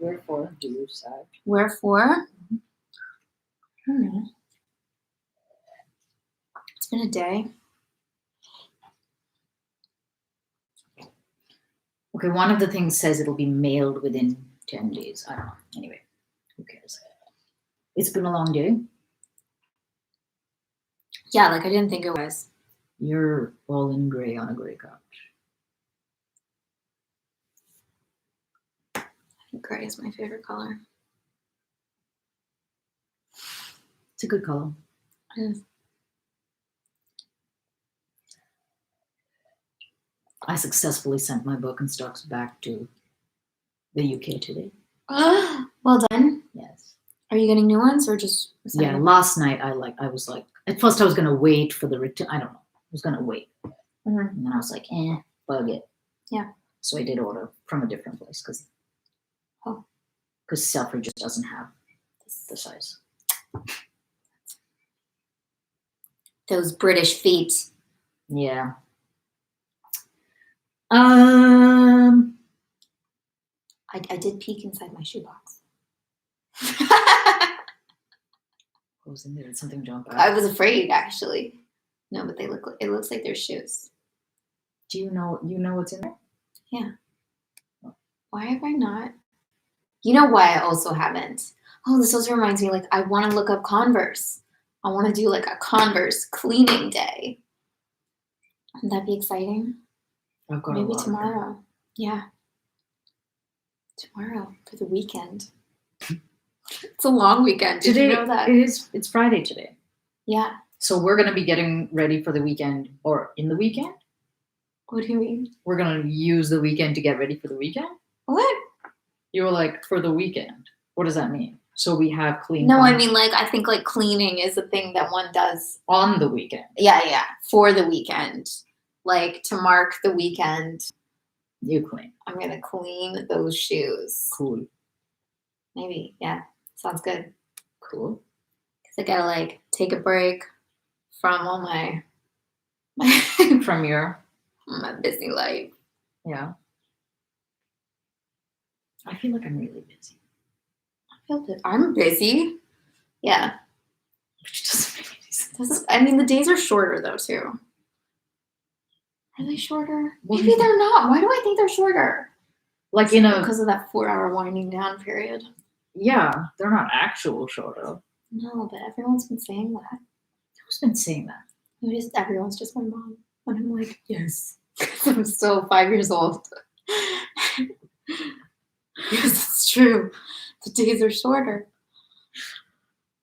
Wherefore do you sigh? Wherefore? I don't know. It's been a day. Okay, one of the things says it'll be mailed within 10 days. I don't know. Anyway, who cares? It's been a long day. Yeah, like I didn't think it was. You're all in gray on a gray couch. I think gray is my favorite color. It's a good color. It is. I successfully sent my Birkenstocks back to the UK today. Well done. Yes. Are you getting new ones or just? Yeah. Last night I was like, at first I was gonna wait for the return. I don't know. I was gonna wait, Mm-hmm. and then I was like, bug it. Yeah. So I did order from a different place because Selfridges just doesn't have the size. Those British feet. Yeah. I did peek inside my shoebox. What was in there? Did something jump out? I was afraid, actually. No, but it looks like they're shoes. Do you know what's in there? Yeah. Why have I not? You know why I also haven't? Oh, this also reminds me, like, I want to look up Converse. I want to do, like, a Converse cleaning day. Wouldn't that be exciting? I've got Maybe a lot of them. tomorrow. Yeah. Tomorrow for the weekend. It's a long weekend. Did you know that? It's Friday today. Yeah. So we're going to be getting ready for the weekend, or in the weekend? What do you mean? We're going to use the weekend to get ready for the weekend? What? You were like, for the weekend. What does that mean? So we have clean. No, I mean, like, I think, like, cleaning is a thing that one does. On the weekend. Yeah. For the weekend. Like, to mark the weekend. You clean. I'm going to clean those shoes. Cool. Maybe. Yeah. Sounds good. Cool. Because I got to, like, take a break from all my From your my busy life. Yeah. I feel like I'm really busy. I'm busy. Yeah. Which doesn't make any sense. I mean, the days are shorter, though, too. Are they shorter? Well, Maybe they're not. Why do I think they're shorter? Like because of that 4-hour winding down period. Yeah, they're not actual shorter. No, but everyone's been saying that. Who's been saying that? Everyone's just my mom. And I'm like, yes. I'm still 5 years old. Yes, it's true. The days are shorter.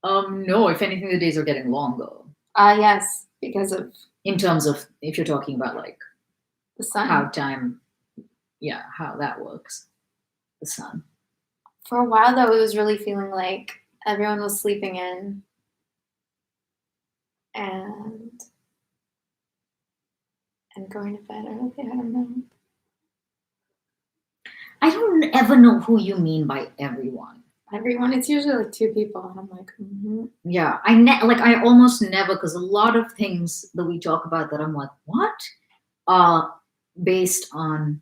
No, if anything, the days are getting longer. Yes, because of... In terms of, if you're talking about, like, the sun. How that works. The sun. For a while, though, it was really feeling like everyone was sleeping in. And going to bed. I don't know. I don't ever know who you mean by everyone. Everyone, it's usually like 2 people, and I'm like, mm-hmm. Yeah, I almost never, because a lot of things that we talk about that I'm like, what? Based on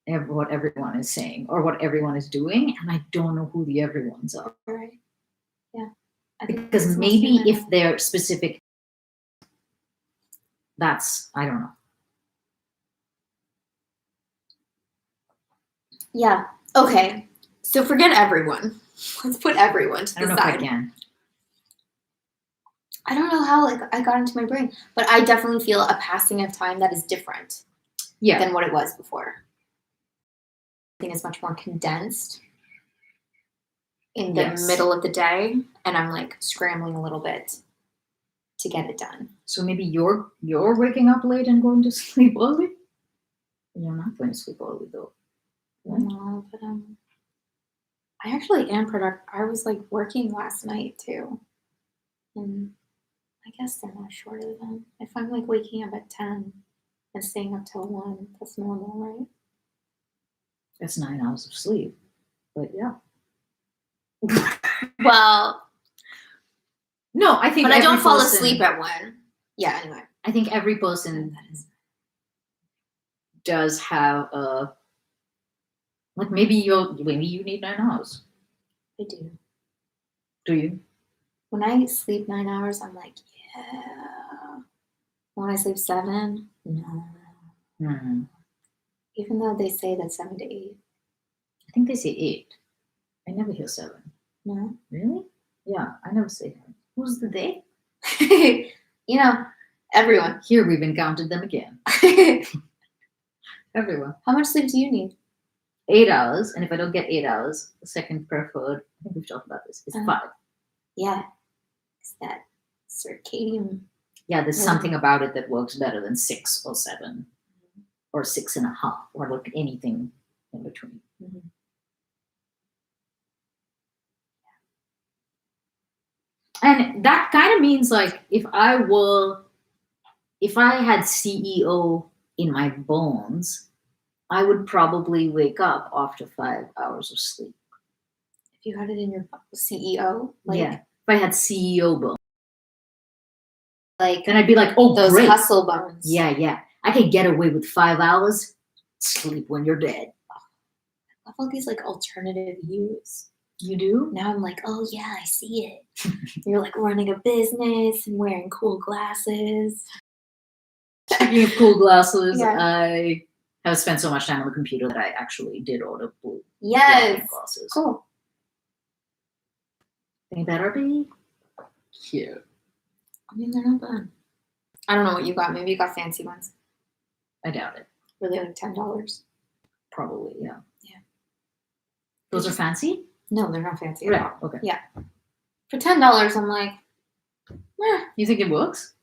what everyone is saying or what everyone is doing, and I don't know who the everyones are. Right. Yeah. Because maybe if they're specific, that's, I don't know. Yeah. Okay. So forget everyone. Let's put everyone to the side. I don't know if I can. I don't know how I got into my brain, but I definitely feel a passing of time that is different than what it was before. I think it's much more condensed in the middle of the day, and I'm like scrambling a little bit to get it done. So maybe you're waking up late and going to sleep early? You're not going to sleep early though. Right? No, but I actually am productive. I was like working last night too, and I guess they're not shorter than if I'm like waking up at 10 and staying up till 1. That's normal, right? That's 9 hours of sleep, but yeah. Well, no, I think. But I don't fall asleep at 1. Yeah. Anyway, I think every person does have a Like maybe you need 9 hours. I do. Do you? When I sleep 9 hours, I'm like, yeah. When I sleep 7, no. Hmm. Even though they say that 7 to 8. I think they say 8. I never hear 7. No. Really? Yeah, I never say 7. Who's the they? You know, everyone. Here we've encountered them again. Everyone. How much sleep do you need? 8 hours, and if I don't get 8 hours, the second preferred, I think we've talked about this, is 5. Yeah. It's that circadian. Yeah, there's Yeah. something about it that works better than 6 or 7 or 6.5 or like anything in between. Mhm. And that kind of means like if I had CEO in my bones, I would probably wake up after 5 hours of sleep. If you had it in your CEO, like, yeah. If I had CEO bones, like then I'd be like, oh, those great. hustle bones. Yeah. I can get away with 5 hours. Sleep when you're dead. I love all these like alternative views. You do? Now I'm like, oh yeah, I see it. You're like running a business and wearing cool glasses. Speaking of cool glasses, Yeah. I have spent so much time on the computer that I actually did order blue Yes. glasses. Cool. They better be cute. I mean, they're not bad. I don't know what you got. Maybe you got fancy ones. I doubt it. Were they like $10? Probably, yeah. Yeah. Those are fancy? No, they're not fancy at Right. all. Okay. Yeah. For $10, I'm like, You think it works?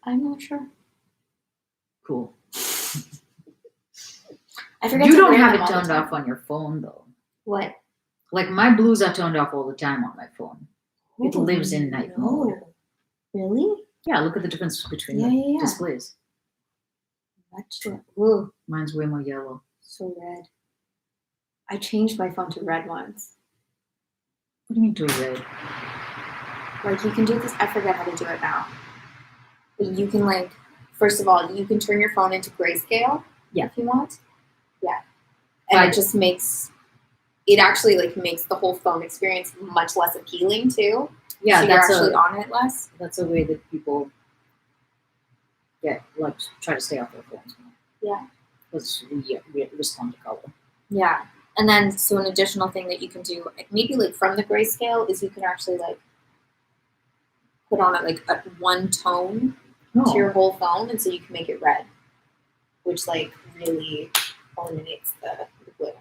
I'm not sure. Cool. I forget. You to don't wear have them it all the turned time. off on your phone though. What? Like my blues are turned off all the time on my phone. It Oh, lives in night mode. Really? Yeah, look at the difference between Yeah, the yeah. displays. Much. Ooh, Mine's way more yellow. so red. I changed my phone to red once. What do you mean to red? Like you can do this. I forget how to do it now. But you can like, first of all, you can turn your phone into grayscale. Yeah. If you want. Yeah. And it just makes. It actually like makes the whole phone experience much less appealing too. Yeah, so that's you're actually on it less. That's a way that people try to stay off their phones more. Yeah. Because we respond to color. Yeah. And then, so an additional thing that you can do, maybe like from the grayscale, is you can actually like put on it like a one tone to your whole phone, and so you can make it red, which like really eliminates the blue.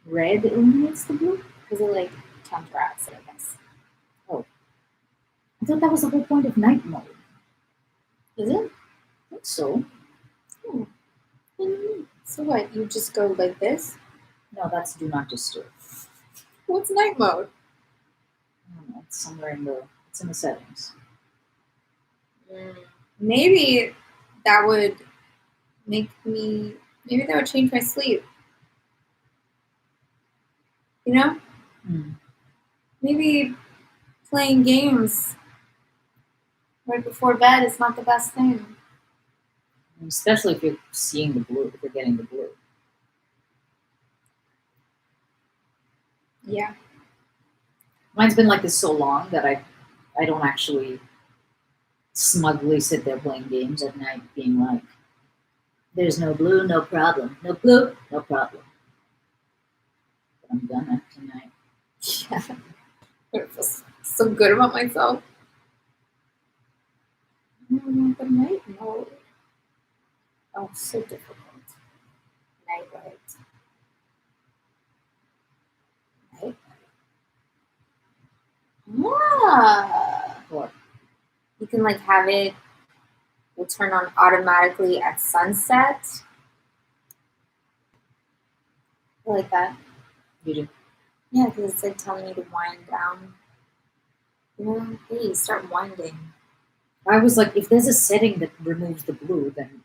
Red eliminates the blue? Because it like counteracts it, I guess. Oh. I thought that was the whole point of night mode. Is it? I think so. So what? You just go like this? No, that's do not disturb. What's night mode? I don't know. It's somewhere in the settings. Maybe that would make me. Maybe that would change my sleep. You know? Maybe playing games right before bed is not the best thing. Especially if you're seeing the blue, if you're getting the blue. Yeah. Mine's been like this so long that I don't actually smugly sit there playing games at night being like, there's no blue, no problem. No blue, no problem. But I'm gonna tonight. Yeah. I feel so good about myself. The night mode. Oh, so difficult. Night mode. Night mode. Ah. What? You can like have it will turn on automatically at sunset. I like that. You do? Yeah, because it's like telling you to wind down. You know, hey, start winding. I was like, if there's a setting that removes the blue, then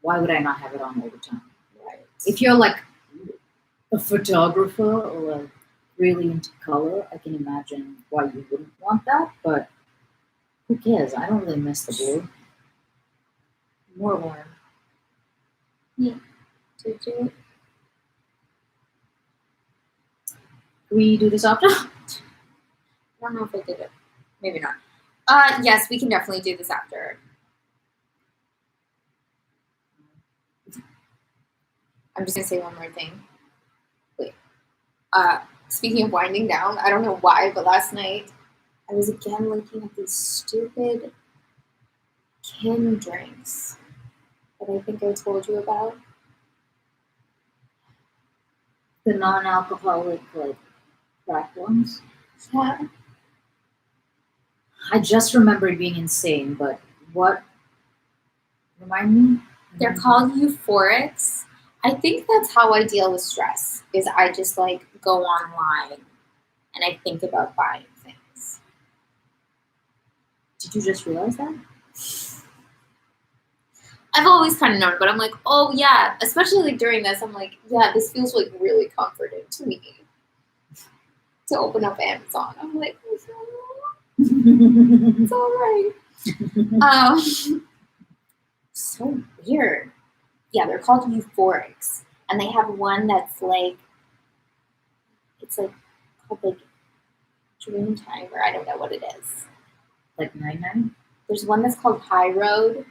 why would I not have it on all the time? Right. If you're like a photographer or like really into color, I can imagine why you wouldn't want that. But Who cares? I don't really miss the blue. More warm. Yeah. Did you? Can we do this after? I don't know if I did it. Maybe not. Yes, we can definitely do this after. I'm just gonna say one more thing. Wait. Speaking of winding down, I don't know why, but last night I was again looking at these stupid Kim drinks that I think I told you about. The non-alcoholic, like, crack ones. Yeah. I just remember it being insane, but what? Remind me? They're called euphorics. I think that's how I deal with stress, is I just like go online and I think about buying things. Did you just realize that? I've always kind of known, but I'm like, oh yeah, especially like during this, I'm like, yeah, this feels like really comforting to me to open up Amazon. I'm like, it's all right. So weird. Yeah, they're called euphorics, and they have one that's like, it's like called like Dream Time, or I don't know what it is. Like 99? There's one that's called High Road,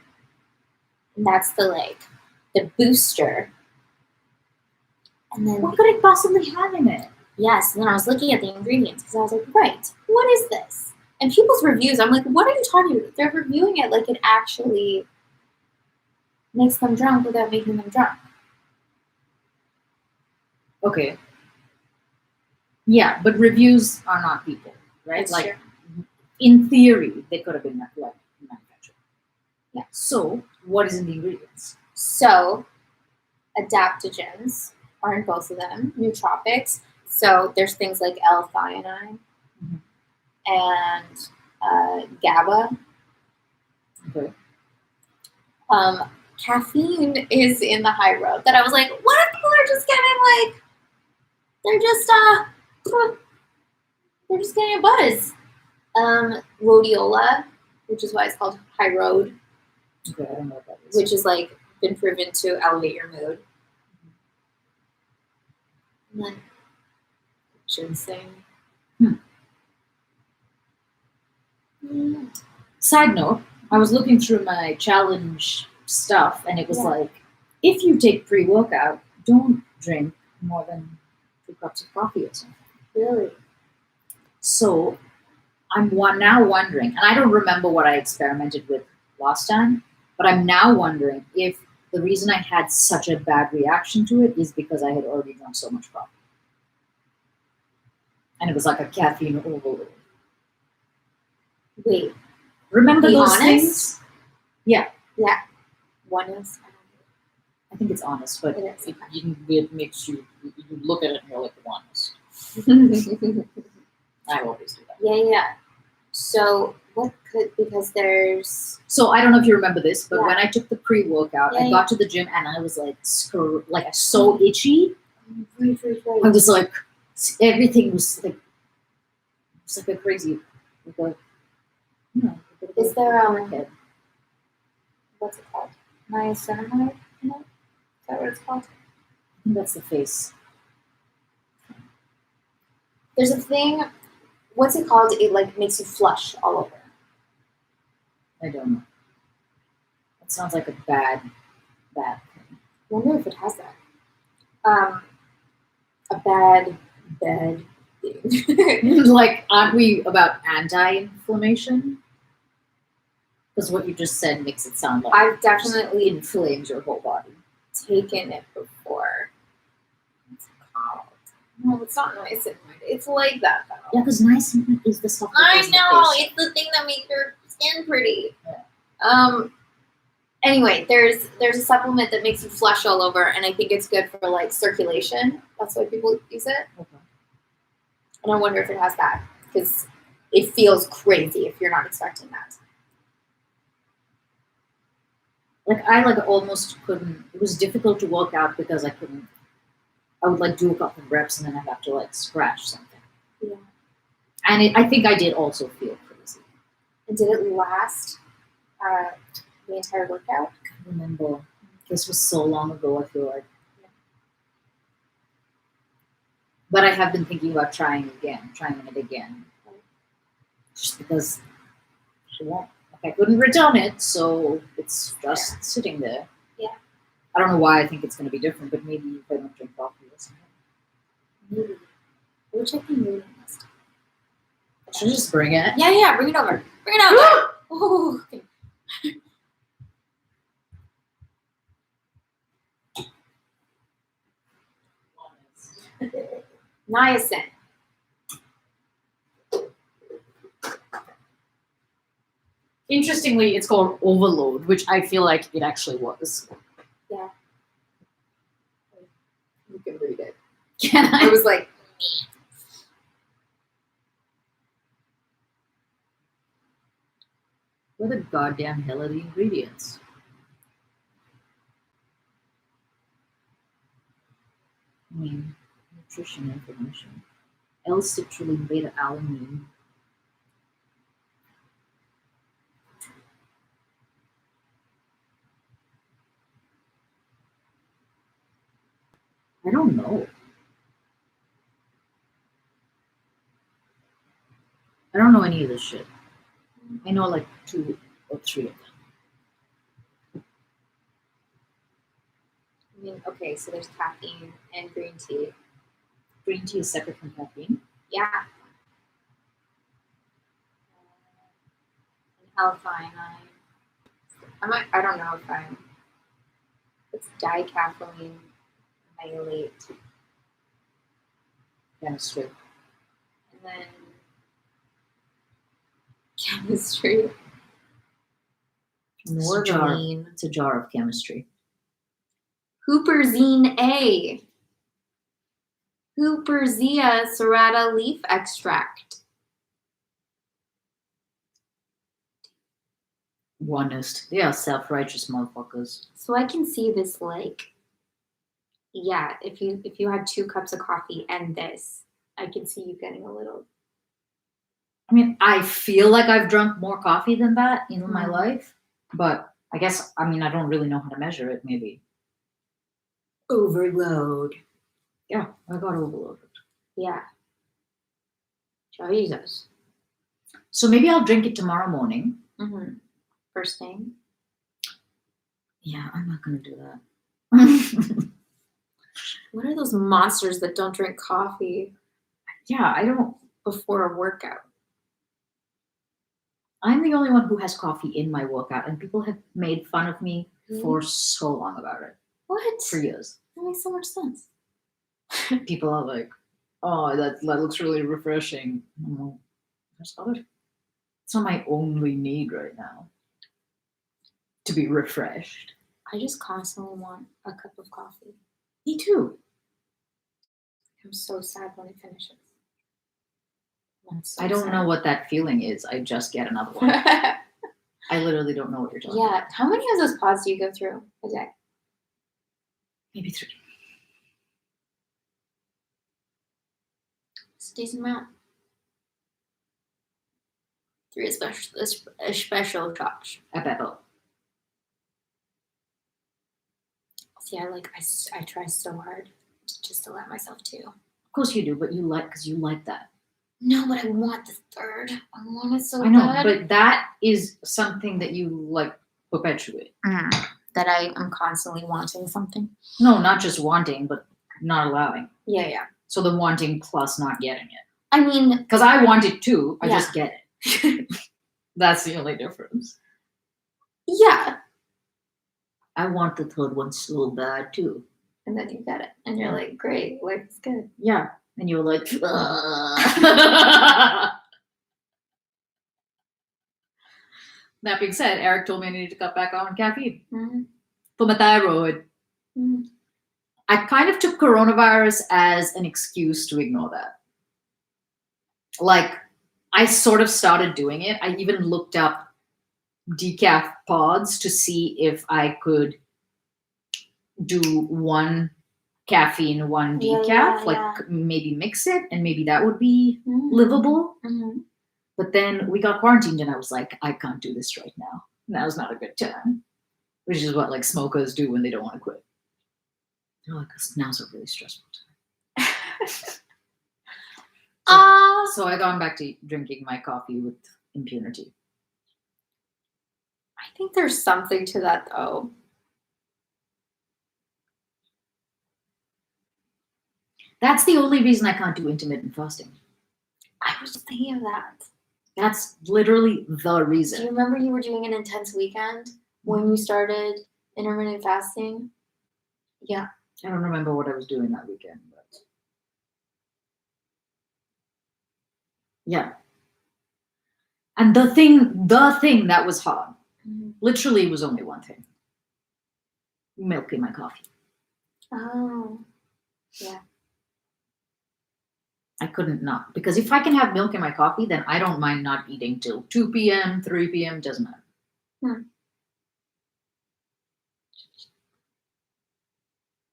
and that's the booster. And then What could it possibly have in it? yes, and then I was looking at the ingredients because I was like, right, what is this? And people's reviews, I'm like, what are you talking about? They're reviewing it like it actually makes them drunk without making them drunk. Okay. Yeah, but reviews are not people, right? That's like, true. in theory, they could have been like manufactured. Yeah. So, what is in the ingredients? So, adaptogens are in both of them, nootropics. So there's things like L-theanine and GABA. Okay. Caffeine is in the High Road. That I was like, what if people are just getting like, they're just getting a buzz. Rhodiola, which is why it's called High Road. Okay, I don't know what that is. Which is like been proven to elevate your mood. And then ginseng. Side note, I was looking through my challenge stuff, and it was Yeah. like, if you take pre-workout, don't drink more than 2 cups of coffee or something. Really? So I'm now wondering, and I don't remember what I experimented with last time, but I'm now wondering if the reason I had such a bad reaction to it is because I had already drunk so much coffee. And it was like a caffeine overload. Wait. Remember Be those honest? things? Yeah, One is. I think it's honest, but It is. it makes you look at it and you're like, honest. I always do that. Yeah. So what could, because there's. So I don't know if you remember this, but Yeah. when I took the pre-workout, Yeah, I got to the gym and I was like, so itchy. Right. I was like, everything was like, it's like a crazy. Like a, Is there, head. what's it called? Niacinamide? No? Is that what it's called? I think that's the face. There's a thing, what's it called? It like makes you flush all over. I don't know. That sounds like a bad thing. I wonder if it has that. A bad thing. Like, aren't we about anti-inflammation? Because what you just said makes it sound like I've definitely inflames your whole body. taken it before. What's it called? No, it's not niacinamide. It's like that though. Yeah, because niacinamide is the stuff that I goes in the know, face. it's the thing that makes your skin pretty. Yeah. Anyway, there's a supplement that makes you flush all over, and I think it's good for like circulation. That's why people use it. Okay. And I wonder if it has that, because it feels crazy if you're not expecting that. Like, I almost couldn't. It was difficult to work out because I couldn't. I would do a couple of reps and then I'd have to scratch something. Yeah. And I think I did also feel crazy. And did it last the entire workout? I can't remember. This was so long ago, I feel like. But I have been thinking about trying it again. Just because I couldn't return it, so it's just sitting there. Yeah. I don't know why I think it's going to be different, but maybe if I don't drink coffee or something. Maybe. We'll check the meeting list. Should I just bring it? Yeah, bring it over. Bring it over. Oh, okay. Niacin. Interestingly, it's called Overload, which I feel like it actually was. Yeah. You can read it. Can I I? was like, What the goddamn hell are the ingredients? I mean, nutrition information. L-citrulline beta-alanine. I don't know. I don't know any of this shit. I know like 2 or 3 of them. I mean, okay, so there's caffeine and green tea. Green tea is separate from caffeine. Yeah. And L-theanine. I don't know if I'm. It's dicaffeine malate. Chemistry. And then chemistry. Norvaline. It's a jar of chemistry. Huperzine A. Huperzia serrata leaf extract. Honest. They are self-righteous motherfuckers. So I can see this like, yeah, if you had 2 cups of coffee and this, I can see you getting a little. I mean, I feel like I've drunk more coffee than that in my Mhm. life, but I guess, I mean, I don't really know how to measure it, maybe. Overload. Yeah, I got overloaded. Yeah. Jesus. So maybe I'll drink it tomorrow morning. Mm-hmm. First thing. Yeah, I'm not going to do that. What are those monsters that don't drink coffee Yeah, I don't. before a workout? I'm the only one who has coffee in my workout, and people have made fun of me Really? for so long about it. What? For years. That makes so much sense. People are like, oh, that looks really refreshing. I'm like, it's not my only need right now to be refreshed. I just constantly want a cup of coffee. Me too. I'm so sad when it finishes. So I don't sad. know what that feeling is. I just get another one. I literally don't know what you're talking about. Yeah. How many of those pods do you go through a day? Maybe 3. It's a decent amount. 3 a special touch. A pebble. See, I try so hard just to let myself too. Of course you do, but because you like that. No, but I want the 3rd. I want it so I know, bad. but that is something that you like perpetuate. That I am constantly wanting something. No, not just wanting, but not allowing. Yeah. So the wanting plus not getting it. I mean, because I want it too, I Yeah. just get it. That's the only difference. yeah. I want the 3rd one so bad too. And then you get it. And you're like, great, life is good. Yeah. And you're like, That being said, Eric told me I needed to cut back on caffeine for my thyroid. I kind of took coronavirus as an excuse to ignore that. Like, I sort of started doing it. I even looked up decaf pods to see if I could do 1 caffeine, 1 decaf, Yeah. maybe mix it, and maybe that would be livable. But then we got quarantined and I was like, I can't do this right now. Now's not a good time. Which is what like smokers do when they don't want to quit. They're like, now's a really stressful time. So I gone back to drinking my coffee with impunity. I think there's something to that though. That's the only reason I can't do intermittent fasting. I was just thinking of that. That's literally the Do you reason. remember you were doing an intense weekend when you started intermittent fasting? Yeah. I don't remember what I was doing that weekend, but yeah. And the thing that was hard, literally was only one thing. Milk in my coffee. Oh. Yeah. I couldn't not. Because if I can have milk in my coffee, then I don't mind not eating till 2 p.m., 3 p.m., doesn't matter.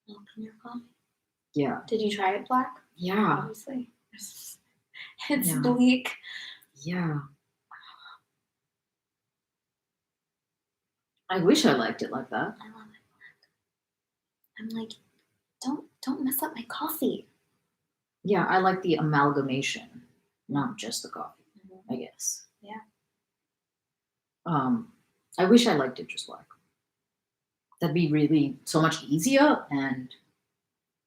Milk in your coffee? Yeah. Did you try it black? Yeah. Obviously. It's bleak. Yeah. I wish I liked it like that. I love it black. I'm like, don't mess up my coffee. Yeah, I like the amalgamation, not just the coffee, I guess. Yeah. I wish I liked it just black. That'd be really so much easier, and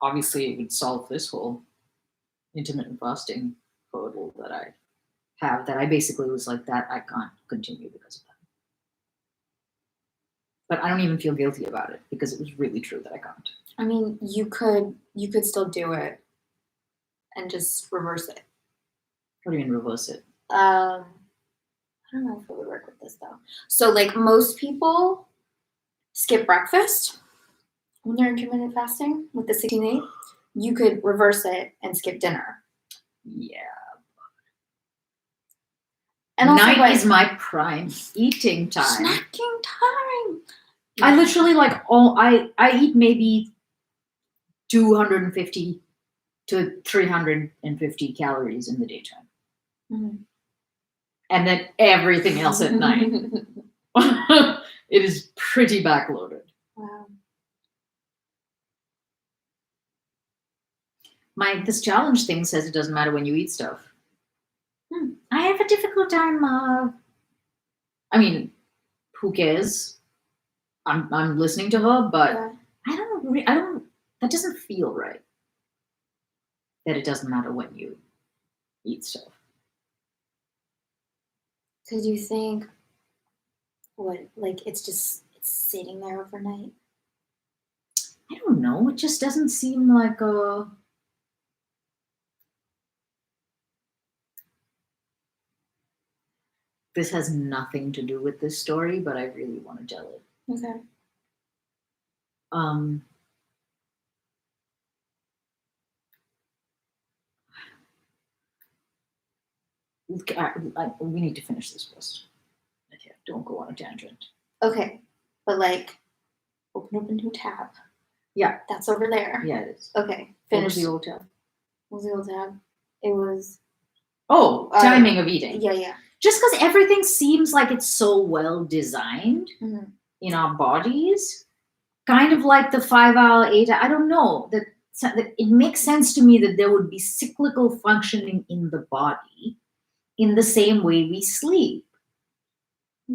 obviously it would solve this whole intermittent fasting hurdle that I have, that I basically was like, that I can't continue because of that. But I don't even feel guilty about it because it was really true that I can't. I mean, you could still do it and just reverse it. What do you mean reverse it? I don't know if it would work with this though. So like most people skip breakfast when they're intermittent fasting with the 16-8. You could reverse it and skip dinner. Yeah. And also night is my prime eating time. Snacking time. I literally I eat maybe 250 to 350 calories in the daytime. Mm-hmm. And then everything else at night. It is pretty backloaded. Wow. This challenge thing says it doesn't matter when you eat stuff. I have a difficult time. I mean, who cares? I'm listening to her, but Yeah. I don't. That doesn't feel right. That it doesn't matter when you eat stuff. Because you think, it's sitting there overnight? I don't know. It just doesn't seem like a. This has nothing to do with this story, but I really want to tell it. Okay. We need to finish this first. Okay, don't go on a tangent. Okay, but open up a new tab. Yeah. That's over there. Yeah, it is. Okay, Finish finish the old tab. What was the old tab? It was. Oh, timing of eating. Yeah. Just because everything seems like it's so well designed in our bodies, kind of like the 5-hour, 8-hour, I don't know, that it makes sense to me that there would be cyclical functioning in the body in the same way we sleep.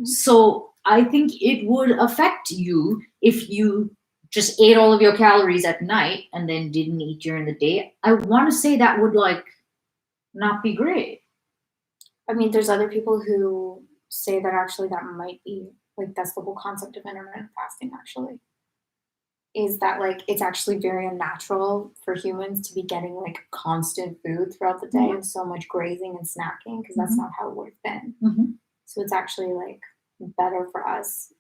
So I think it would affect you if you just ate all of your calories at night and then didn't eat during the day. I want to say that would not be great. I mean, there's other people who say that actually that might be that's the whole concept of intermittent fasting actually. Is that it's actually very unnatural for humans to be getting constant food throughout the day and so much grazing and snacking because that's not how it would have been. So it's actually better for us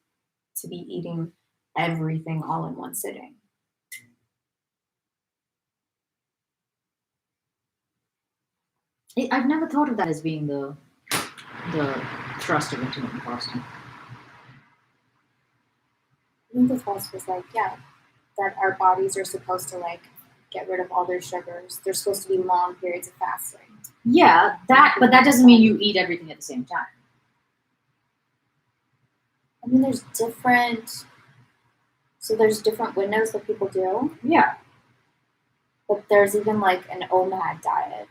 to be eating everything all in one sitting. I've never thought of that as being the thrust of intermittent fasting. I think the thrust was that our bodies are supposed to get rid of all their sugars. There's supposed to be long periods of fasting. Yeah, but that doesn't mean you eat everything at the same time. I mean, there's different windows that people do. Yeah. But there's even like an OMAD diet.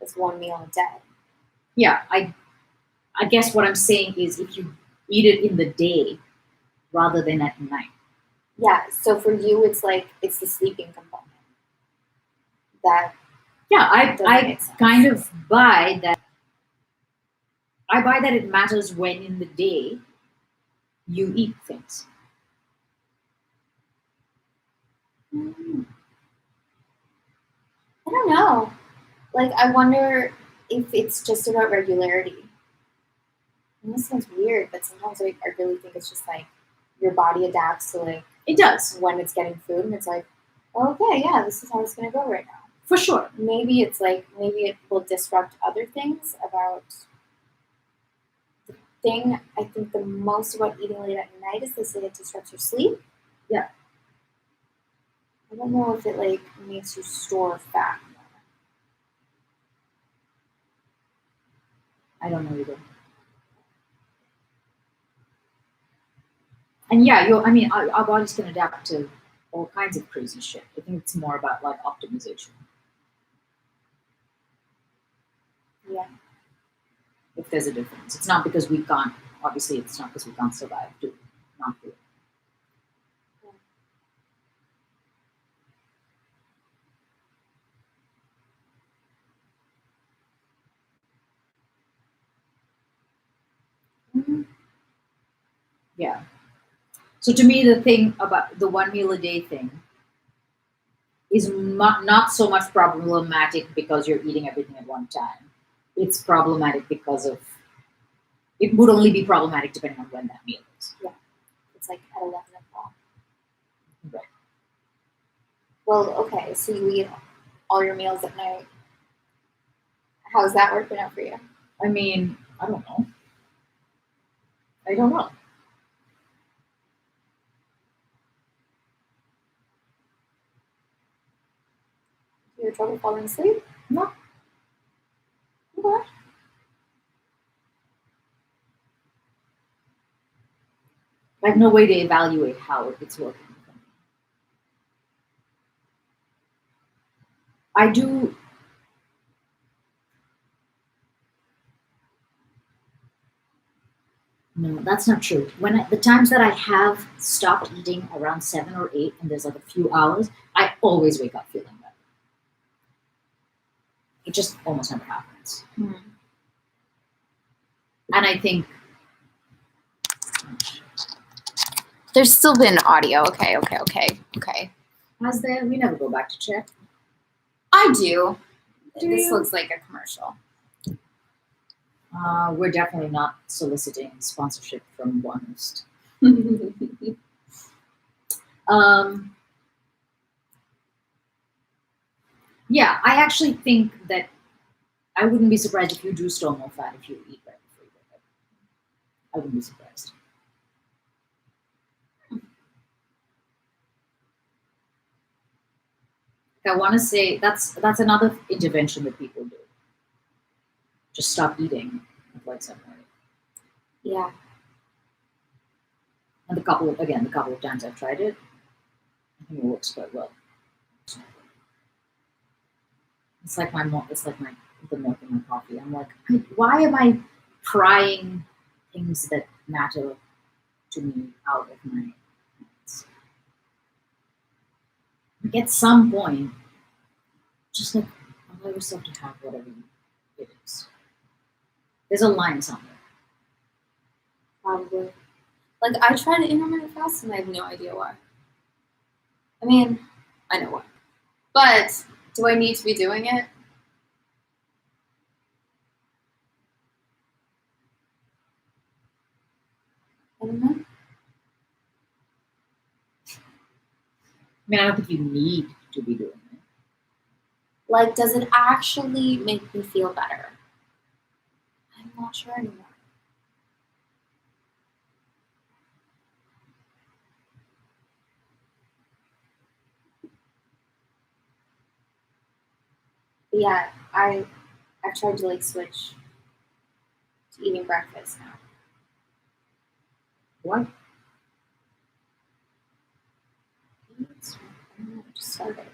It's 1 meal a day. Yeah, I guess what I'm saying is if you eat it in the day rather than at night. Yeah, so for you, it's the sleeping component. Yeah, I kind of buy that. I buy that it matters when in the day you eat things. I don't know. Like, I wonder if it's just about regularity. And this sounds weird, but sometimes I really think it's just like your body adapts to like it does when it's getting food, and it's like, oh, okay, yeah, this is how it's gonna go right now. For sure. Maybe it will disrupt other things about the thing. I think the most about eating late at night is they say it disrupts your sleep. Yeah. I don't know if it like makes you store fat more. I don't know either. And yeah, our bodies can adapt to all kinds of crazy shit. I think it's more about like optimization. Yeah. If there's a difference, it's not because we can't. Obviously, it's not because we can't survive to not do it. Mm-hmm. Yeah. So to me, the thing about the 1 meal a day thing is not so much problematic because you're eating everything at one time. It's problematic because of it would only be problematic depending on when that meal is. Yeah. It's like at 11 o'clock. Right. Well, okay, so you eat all your meals at night. How's that working out for you? I mean, I don't know. I don't know. You have trouble falling asleep? No. Okay. I have no way to evaluate how it's working. I do. No, that's not true. The times that I have stopped eating around 7 or 8, and there's like a few hours, I always wake up feeling better. It just almost never happens. Hmm. And I think there's still been audio. Okay. has there? We never go back to check. I do. This you? looks like a commercial. We're definitely not soliciting sponsorship from Onest. Yeah, I actually think that I wouldn't be surprised if you do store more fat if you eat right before you go to bed. I wouldn't be surprised. I want to say that's another intervention that people do. Just stop eating at like 7 or 8. Yeah. And the couple of times I've tried it, I think it works quite well. It's like the milk in my coffee. I'm like, why am I prying things that matter to me out of my hands? Like at some point, just like allow yourself to have whatever it is. There's a line somewhere. Probably. Like, I tried intermittent fast and I have no idea why. I mean, I know why. But do I need to be doing it? I don't know. I mean, I don't think you need to be doing it. Like, does it actually make me feel better? I'm not sure anymore. But yeah, I've tried to like switch to eating breakfast now. What? I don't know, I just started.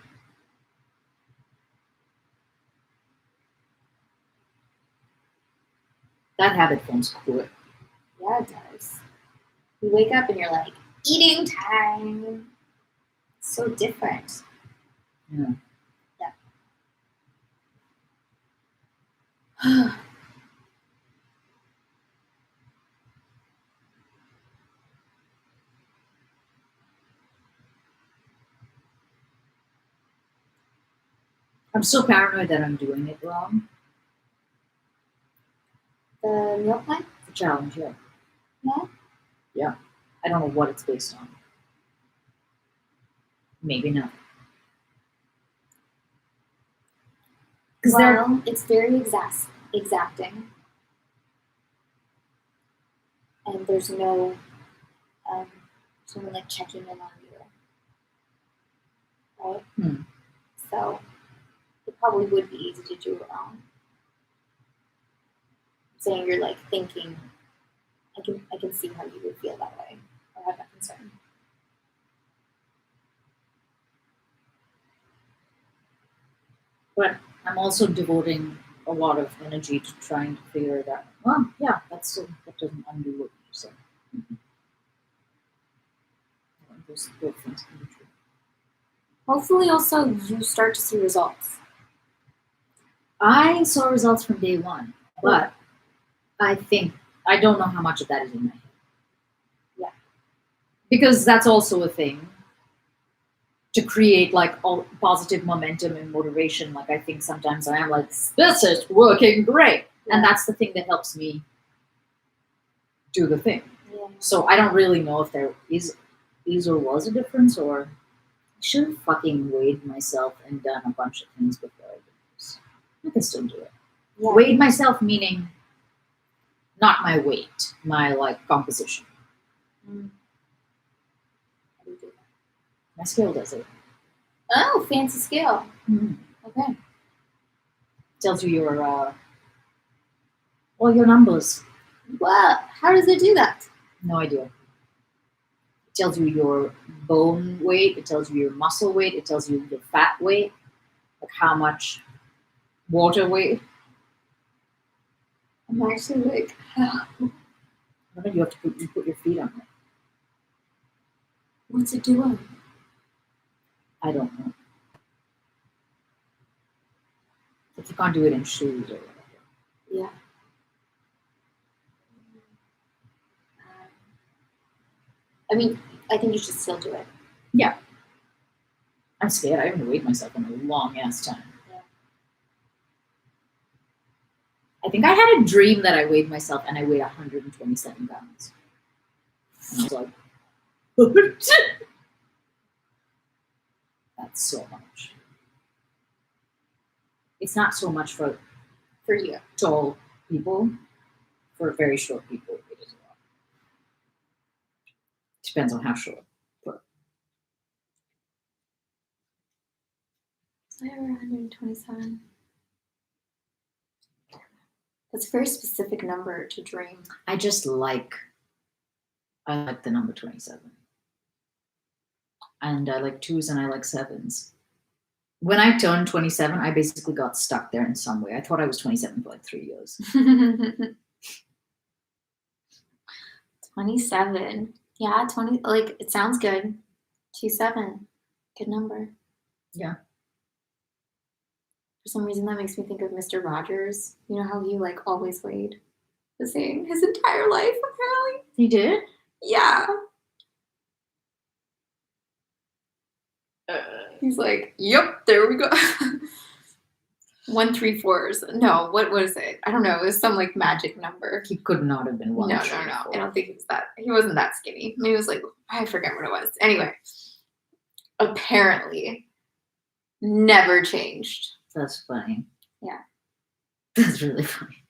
That habit forms quick. Yeah, it does. You wake up and you're like, eating time. It's so different. Yeah. Yeah. I'm so paranoid that I'm doing it wrong. The meal plan? The challenge, yeah. Yeah. Yeah. I don't know what it's based on. Maybe not. Well, it's very exacting. And there's no someone like checking in on you. Right? Hmm. So it probably would be easy to do wrong. Saying you're like thinking, I can see how you would feel that way or have that concern. But I'm also devoting a lot of energy to trying to figure it out. Well, yeah, that doesn't undo what you said. Mm-hmm. Those both things can be true. Hopefully, also you start to see results. I saw results from day one, but I don't know how much of that is in my head. Yeah. Because that's also a thing to create like all positive momentum and motivation. Like I think sometimes I am like, this is working great. Yeah. And that's the thing that helps me do the thing. Yeah. So I don't really know if there is or was a difference, or I should have fucking weighed myself and done a bunch of things before I did this. I can still do it. Yeah. Weighed myself meaning not my weight, my like composition. Mm. How do you do that? My scale does it. Oh, fancy scale. Mm-hmm. Okay. Tells you your numbers. Well, how does it do that? No idea. It tells you your bone weight. It tells you your muscle weight. It tells you your fat weight, like how much water weight. I'm actually like, I think you have to put your feet on it. what's it doing? I don't know. If you can't do it in shoes or whatever. Yeah. I mean, I think you should still do it. Yeah. I'm scared. I haven't weighed myself in a long ass time. Yeah. I think I had a dream that I weighed myself and I weighed 127 pounds. And I was like, that's so much. It's not so much for you. Tall people. For very short people, it is a lot. Depends on how short. But I ever 127? That's a very specific number to dream. I like the number 27. And I like twos and I like sevens. When I turned 27, I basically got stuck there in some way. I thought I was 27 for like 3 years. 27. Yeah, 20. Like, it sounds good. 27. Good number. Yeah. For some reason, that makes me think of Mr. Rogers. You know how he, like, always weighed the same his entire life, apparently? He did? Yeah. He's like, yep, there we go. 1-3-4s. No, what was it? I don't know. It was some like magic number. He could not have been one. No. I don't think he was that. He wasn't that skinny. Maybe it was like, I forget what it was. Anyway, apparently, never changed. That's funny. Yeah. That's really funny.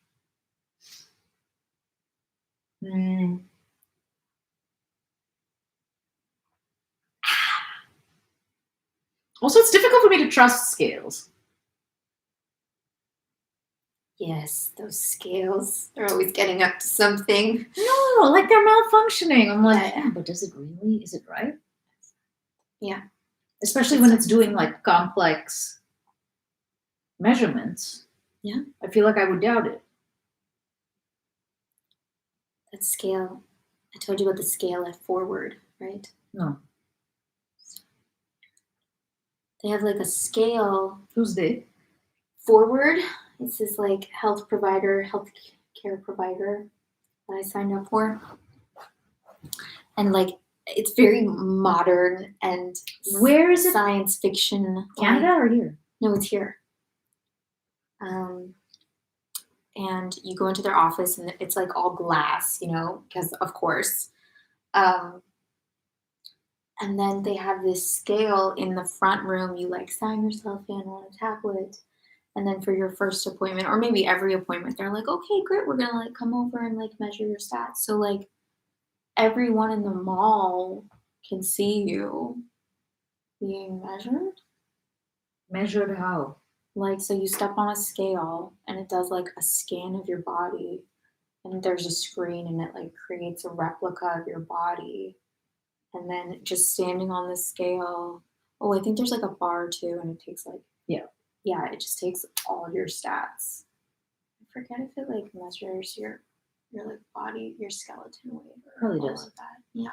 Also, it's difficult for me to trust scales. Yes, those scales. They're always getting up to something. No, like they're malfunctioning. I'm like, Yeah. yeah, but is it really? Is it right? Yeah. Especially when it's doing like complex measurements. Yeah. I feel like I would doubt it. That scale. I told you about the scale at Forward, right? No. They have like a scale. Who's they? Forward. It's this like health care provider that I signed up for. And like it's very modern and Where is it? Science fiction. Canada or here? No, it's here. And you go into their office and it's like all glass, because of course. And then they have this scale in the front room. You like sign yourself in on a tablet. And then for your first appointment, or maybe every appointment, they're like, okay, great, we're gonna like come over and like measure your stats. So like everyone in the mall can see you being measured. Measured how? Like, so you step on a scale and it does like a scan of your body, and there's a screen and it like creates a replica of your body. And then just standing on the scale, I think there's like a bar too, and it takes like, yeah, it just takes all of your stats. I forget if it like measures your like body, your skeleton weight, or Probably all does. of that. Yeah.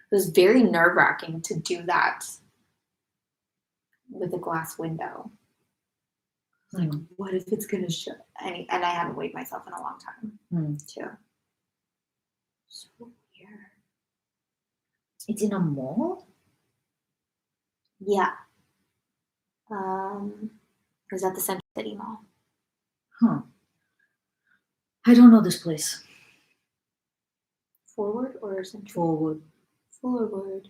It was very nerve-wracking to do that with a glass window. Like, what if it's gonna show? And I haven't weighed myself in a long time, too. So weird. It's in a mall? Yeah. It was at the Central City Mall. Huh. I don't know this place. Forward or Central? Forward. Forward.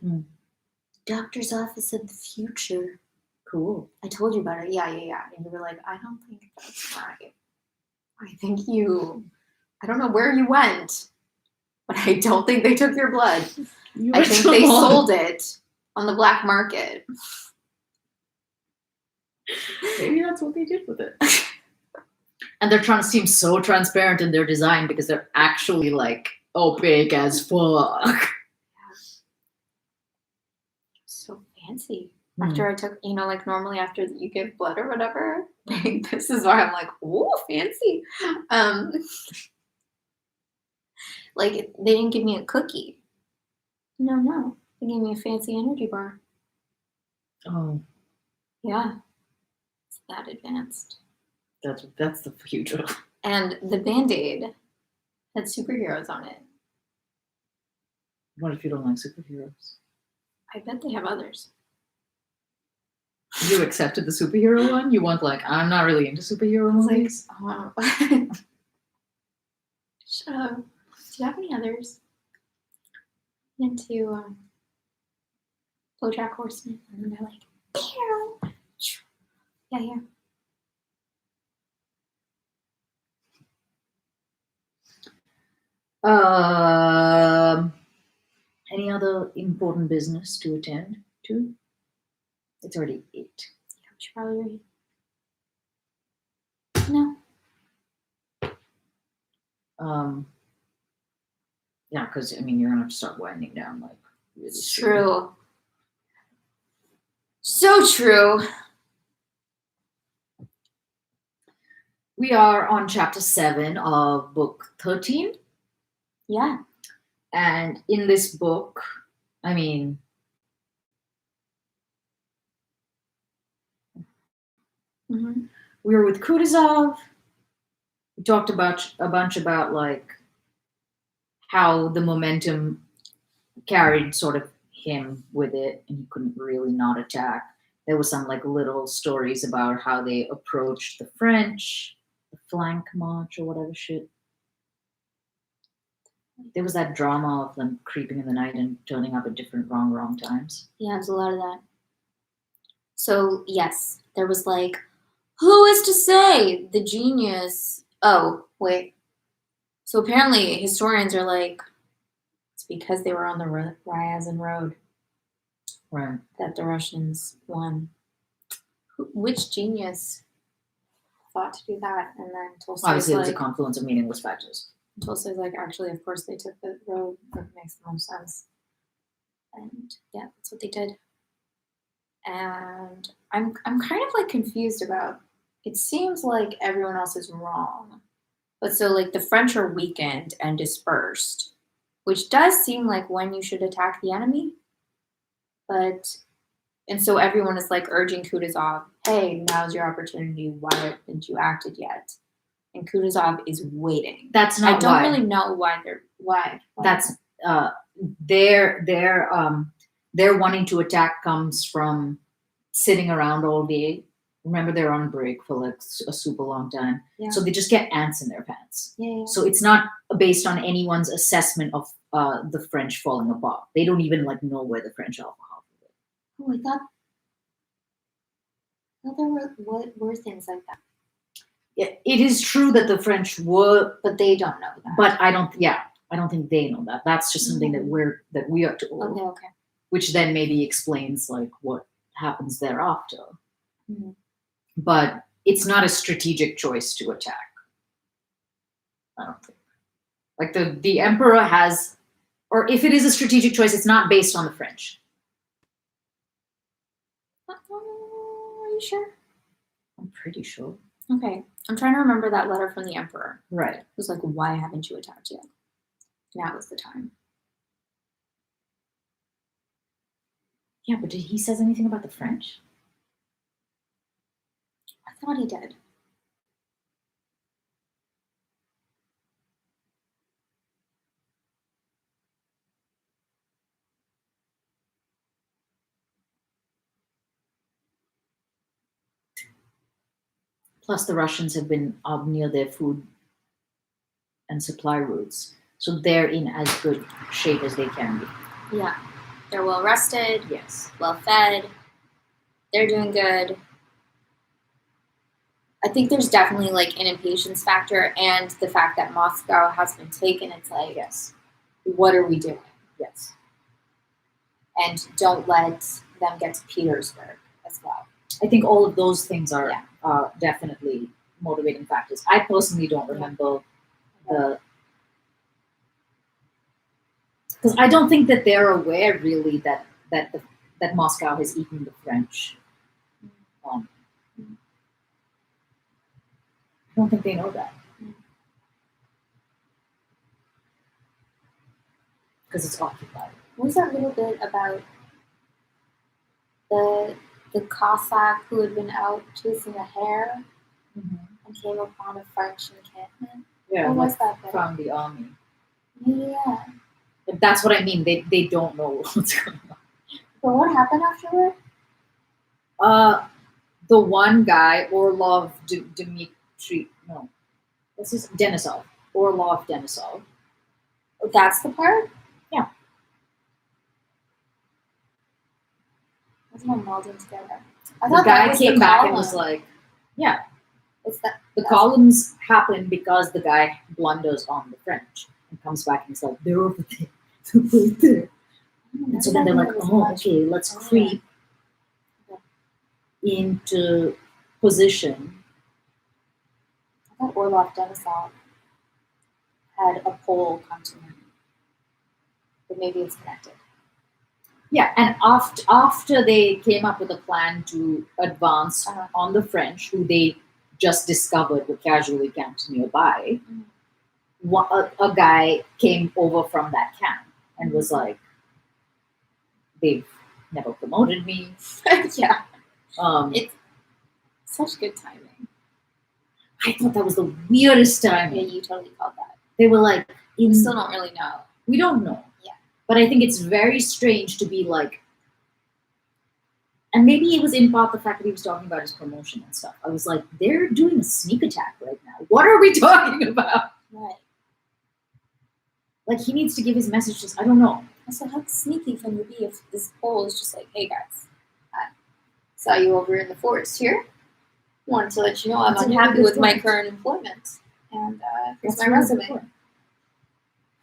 Doctor's Office of the Future. Cool. I told you about it. Yeah. And you were like, I don't think that's right. I don't know where you went, but I don't think they took your blood. I think they sold it on the black market. Maybe that's what they did with it. And they're trying to seem so transparent in their design because they're actually like opaque as fuck. So fancy. After I took, like normally after you give blood or whatever, this is why I'm like, ooh, fancy. Like they didn't give me a cookie. No. They gave me a fancy energy bar. Oh. Yeah. It's that advanced. That's the future. And the Band-Aid had superheroes on it. What if you don't like superheroes? I bet they have others. You accepted the superhero one? You want I'm not really into superhero movies? Shut up. Do you have any others? Into BoJack Horseman, and then they're like, pew! Yeah. Any other important business to attend to? It's already 8. Yeah, we should probably read. No. Yeah, because you're gonna have to start winding down really soon. True. So true. We are on chapter 7 of book 13. Yeah. And in this book, we were with Kutuzov. We talked a bunch about how the momentum carried sort of him with it, and he couldn't really not attack. There was some little stories about how they approached the French, the flank march or whatever shit. There was that drama of them creeping in the night and turning up at different wrong times. Yeah, there's a lot of that. So yes, there was who is to say the genius? Oh, wait. So apparently historians are it's because they were on the Ryazan Road. Right. That the Russians won. Which genius thought to do that? And then Tolstoy's Obviously, it was a like, confluence of meaningless factors. actually, of course, they took the road that makes the most sense. And yeah, that's what they did. And I'm kind of like confused about. It seems like everyone else is wrong, but so like the French are weakened and dispersed, which does seem like when you should attack the enemy. And so everyone is like urging Kutuzov, hey, now's your opportunity. Why haven't you acted yet? And Kutuzov is waiting. That's not I don't why. really know why. That's their wanting to attack comes from sitting around all day. Remember, they're on break for like a super long time, so they just get ants in their pants. Yeah. So it's not based on anyone's assessment of the French falling apart. They don't even like know where the French are. Oh, I thought there were things like that. Yeah, it is true that the French were, but they don't know that. But I don't think they know that. That's just something that we are told. Okay. Which then maybe explains like what happens thereafter. Mm-hmm. But it's not a strategic choice to attack. I don't think. Like the emperor has, or if it is a strategic choice, it's not based on the French. Are you sure? I'm pretty sure. Okay. I'm trying to remember that letter from the emperor. Right. It was like, why haven't you attacked yet? Now is the time. Yeah, but did he says anything about the French? I thought he did. Plus, the Russians have been up near their food and supply routes, so they're in as good shape as they can be. Yeah. They're well rested. Yes. Well fed. They're doing good. I think there's definitely like an impatience factor, and the fact that Moscow has been taken. It's like, yes, what are we doing? Yes. And don't let them get to Petersburg as well. I think all of those things are definitely motivating factors. I personally don't remember because I don't think that they're aware really that Moscow has eaten the French. I don't think they know that because it's occupied. What was that little bit about the Cossack who had been out chasing a hare and came upon a French encampment? Yeah, what was that bit? From the army. Yeah. But that's what I mean. They don't know what's going on. But what happened afterward? The one guy, Orlov Dmitri, no, this is Denisov. Orlov Denisov. Oh, that's the part? Yeah. Wasn't I melding together? The guy came back and was like, yeah. It's that. The columns happen because the guy blunders on the French and comes back and he's like, they're over there. They're right there. And so then they're like, okay, let's creep into position. I thought Orlov Denisov had a Pole come to him. But maybe it's connected. Yeah, and after they came up with a plan to advance on the French, who they just discovered were casually camped nearby, a guy came over from that camp and was like, they've never promoted me. Yeah. It's such good timing. I thought that was the weirdest timing. Yeah, you totally called that. They were like, we still don't really know. We don't know. Yeah. But I think it's very strange to be like, and maybe it was in part the fact that he was talking about his promotion and stuff. I was like, they're doing a sneak attack right now. What are we talking about? Right. Like, he needs to give his messages. I don't know. So how sneaky can you be if this Pole is just like, hey guys, I saw you over in the forest here. Wanted to let you know I'm unhappy with my current employment. And here's my resume.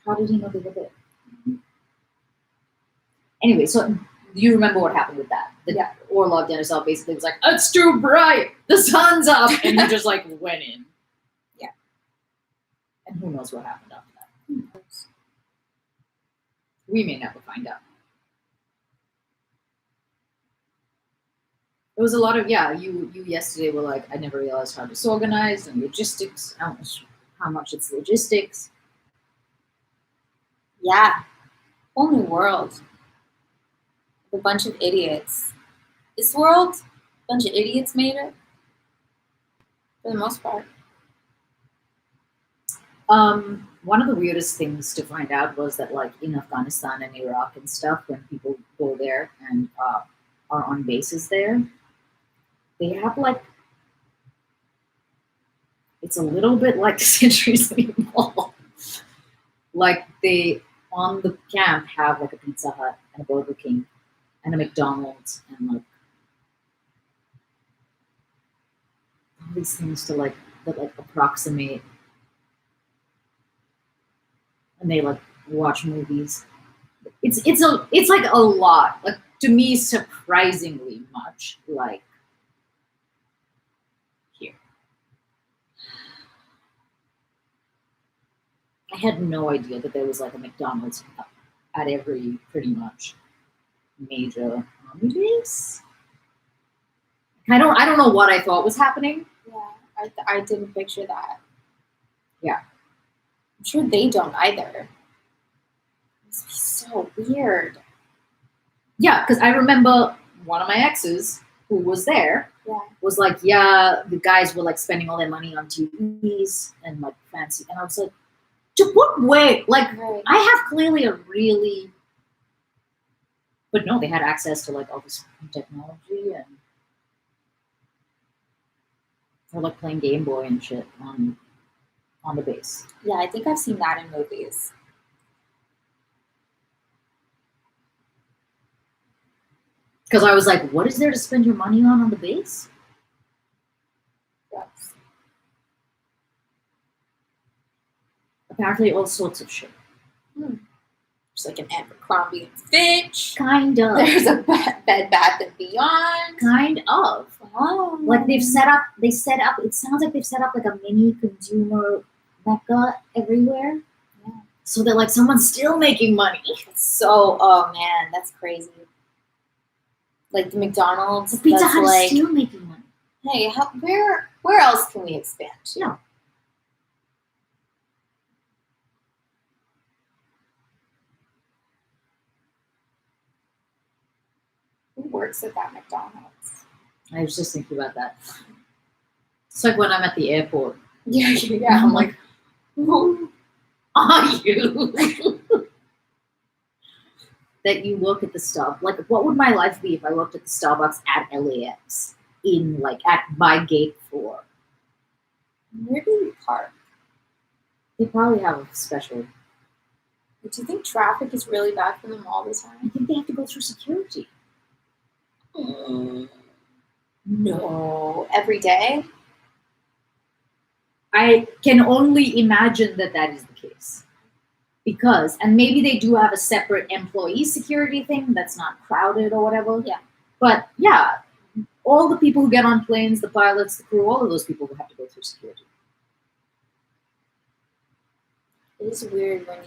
How did he know they were there? Anyway, so you remember what happened with that? Yeah. Orlov Denisov basically was like, it's too bright, the sun's up, and he just like went in. Yeah. And who knows what happened after that? Who knows? We may never find out. There was a lot of you yesterday were like, I never realized how disorganized and logistics, how much it's logistics. Yeah. Whole new world. A bunch of idiots. This world, a bunch of idiots made it. For the most part. One of the weirdest things to find out was that, like, in Afghanistan and Iraq and stuff, when people go there and are on bases there, they have like, it's a little bit like Century City Mall. Like, they on the camp have like a Pizza Hut and a Burger King and a McDonald's and like all these things to like that like approximate, and they like watch movies. It's like a lot. Like, to me, surprisingly much like here. I had no idea that there was like a McDonald's at every pretty much major army base. I don't know what I thought was happening. Yeah, I didn't picture that. Yeah. I'm sure they don't either. This be so weird. Yeah, because I remember one of my exes who was there was like, yeah, the guys were like spending all their money on TVs and like fancy, and I was like, to what way? Like, Right. I have clearly a really, but no, they had access to like all this technology and they're like playing Game Boy and shit on the base. Yeah, I think I've seen that in movies. Because I was like, what is there to spend your money on the base? Yes. Apparently, all sorts of shit. There's like an Abercrombie and Fitch. Kind of. There's a Bed Bath and Beyond. Kind of. Oh. Like, they set up, it sounds like they've set up like a mini consumer mecca everywhere. Yeah. So that like someone's still making money. So, oh man, that's crazy. Like the McDonald's. The Pizza that's Hut like, is still making money. hey, where else can we expand? Yeah. Who works at that McDonald's? I was just thinking about that. It's like when I'm at the airport. Yeah. I'm like, who are you? That you look at the stuff. Like, what would my life be if I looked at the Starbucks at LAX in like at my gate 4? Where do you park? They probably have a special. Do you think traffic is really bad for them all the I time? think they have to go through security. No. Every day? I can only imagine that is the case. Because, and maybe they do have a separate employee security thing that's not crowded or whatever. Yeah. But yeah, all the people who get on planes, the pilots, the crew, all of those people will have to go through security. It is weird when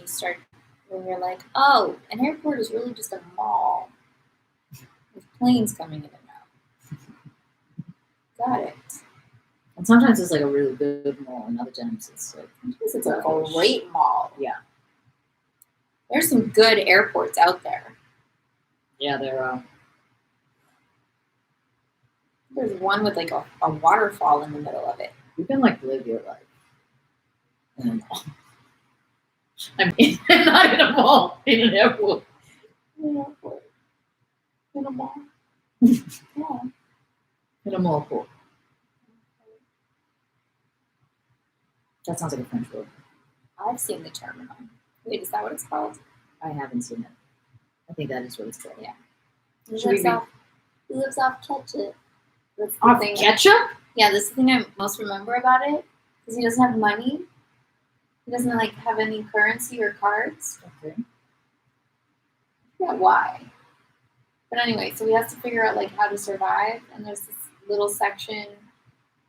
you're like, oh, an airport is really just a mall with planes coming in and out. Got it. And sometimes it's like a really good mall, and other times it's like It's a great mall. Yeah. There's some good airports out there. Yeah, they're There's one with like a waterfall in the middle of it. you can like live your life in a mall. I mean, not in a mall, in an airport. In an airport. In a mall. Yeah. In a mall port. That sounds like a French word. I've seen the terminal. Wait, is that what it's called? I haven't seen it. I think that is what it's called. Yeah. He Should we lives off ketchup. That's the Off thing. ketchup? Yeah, this is the thing I most remember about it. Because he doesn't have money. He doesn't like have any currency or cards. Okay. Yeah, why? But anyway, so he has to figure out like how to survive, and there's this little section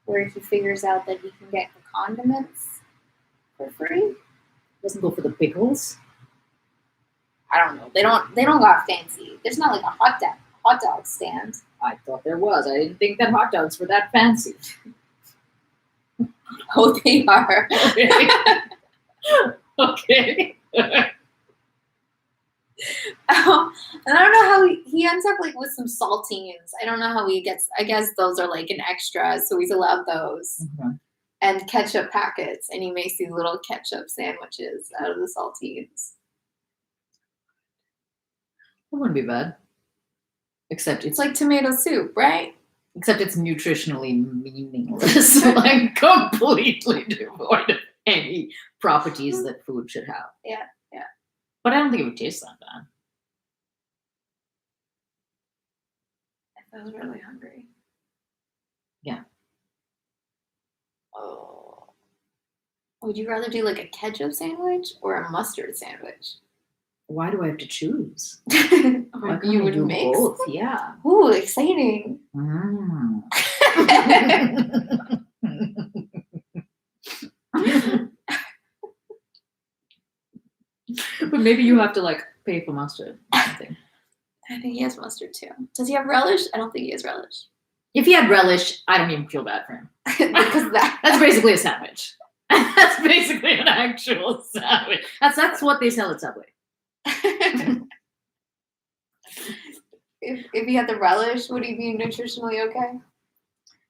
where he figures out that he can get the condiments for free. Doesn't go for the pickles. I don't know. They don't got fancy. There's not like a hot dog stand. I thought there was. I didn't think that hot dogs were that fancy. Oh, they are. Okay. And I don't know how he ends up like with some saltines. I don't know how he gets. I guess those are like an extra, so he's allowed those. Mm-hmm. And ketchup packets, and he makes these little ketchup sandwiches out of the saltines. That wouldn't be bad. Except It's like tomato soup, right? Except it's nutritionally meaningless, like completely devoid of any properties that food should have. Yeah. But I don't think it would taste that bad. I was really hungry. Yeah. Oh. Would you rather do like a ketchup sandwich or a mustard sandwich? Why do I have to choose? Or you would do mix both, yeah. Ooh, exciting. Mm. But maybe you have to like pay for mustard or something. I think he has mustard too. Does he have relish? I don't think he has relish. If he had relish, I don't even feel bad for him. Because That's basically a sandwich. That's basically an actual sandwich. That's what they sell at Subway. if he had the relish, would he be nutritionally okay?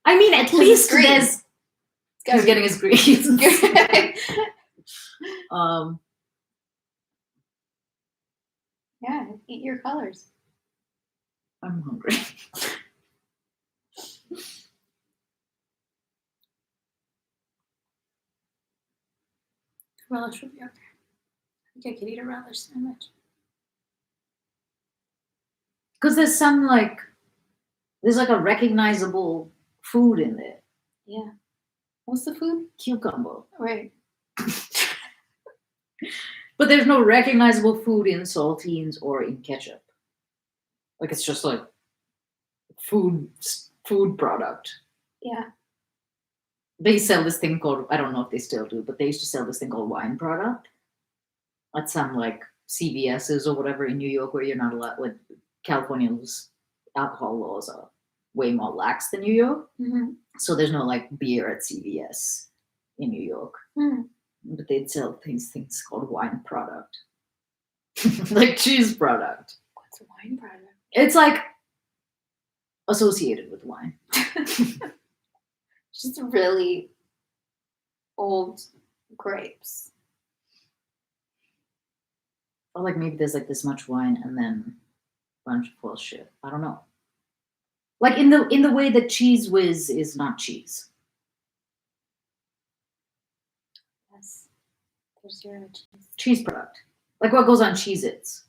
I mean, at least greens. he's getting his greens. Yeah, eat your colors. I'm hungry. Relish would be okay. I think I could eat a relish sandwich. Because there's like a recognizable food in there. Yeah. What's the food? Cucumber. Right. But there's no recognizable food in saltines or in ketchup. Like it's just like food product. Yeah. They sell this thing called, I don't know if they still do, but they used to sell this thing called wine product at some like CVS's or whatever in New York, where you're not allowed, with California's alcohol laws are way more lax than New York. Mm-hmm. So there's no like beer at CVS in New York. Mm. But they'd sell things called wine product. Like cheese product. What's a wine product? It's like associated with wine. Just really old grapes. Or like maybe there's like this much wine and then a bunch of bullshit. I don't know. Like in the way that Cheese Whiz is not cheese. Yes. There's zero cheese. Cheese product. Like what goes on Cheez-Its.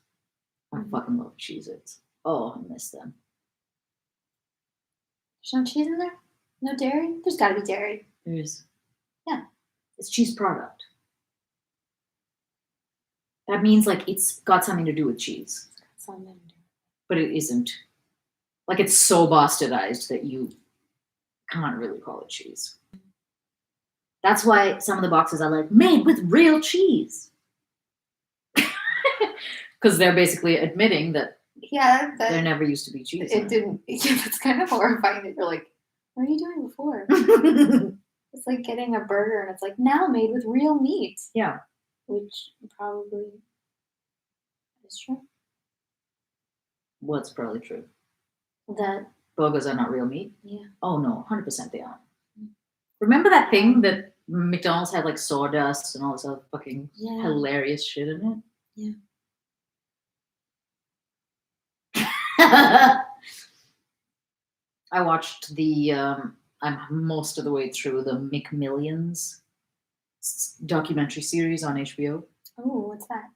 I fucking love Cheez-Its. Oh, I miss them. There's no cheese in there? No dairy? There's gotta be dairy. There is. Yeah. It's cheese product. That means like it's got something to do with cheese. It's got something to do. But it isn't. Like it's so bastardized that you can't really call it cheese. That's why some of the boxes are like made with real cheese. Because they're basically admitting that there never used to be cheese. It didn't. It's kind of horrifying that you're like, what are you doing before? It's like getting a burger and it's like now made with real meat. Yeah. Which probably is true. What's probably true? That burgers are not real meat? Yeah. Oh no, 100% they are. Remember that thing that McDonald's had like sawdust and all this other fucking hilarious shit in it? Yeah. I watched I'm most of the way through the McMillions documentary series on HBO. Oh, what's that?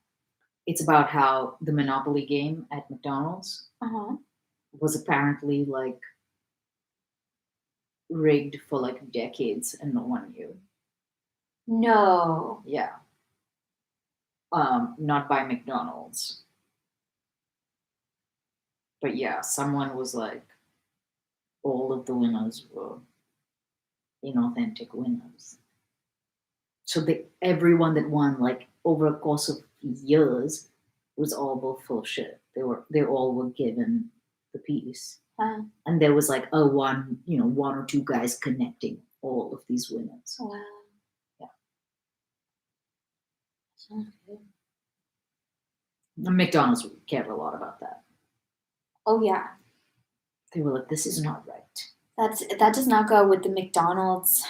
It's about how the Monopoly game at McDonald's was apparently like rigged for like decades and no one knew. No. Yeah. Not by McDonald's. But yeah, someone was like, all of the winners were inauthentic winners. So everyone that won, like over a course of years, was all both full of shit. They all were given the piece. And there was like one or two guys connecting all of these winners. Wow. Yeah. Sounds good. And McDonald's cared a lot about that. Oh yeah. They were like, this is not right. That does not go with the McDonald's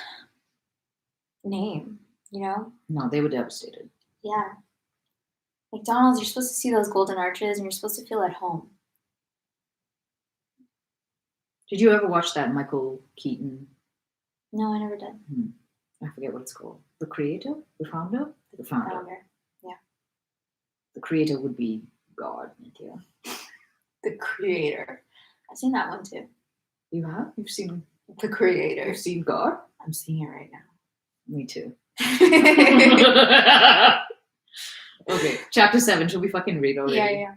name, you know? No, they were devastated. Yeah. McDonald's, you're supposed to see those golden arches and you're supposed to feel at home. Did you ever watch that Michael Keaton? No, I never did. I forget what it's called. The creator? The founder? The founder. Yeah. The creator would be God, Nithya. The Creator. I've seen that one too. You have? You've seen The Creator. You've seen God? I'm seeing it right now. Me too. Okay, chapter 7. Should we fucking read already? Yeah.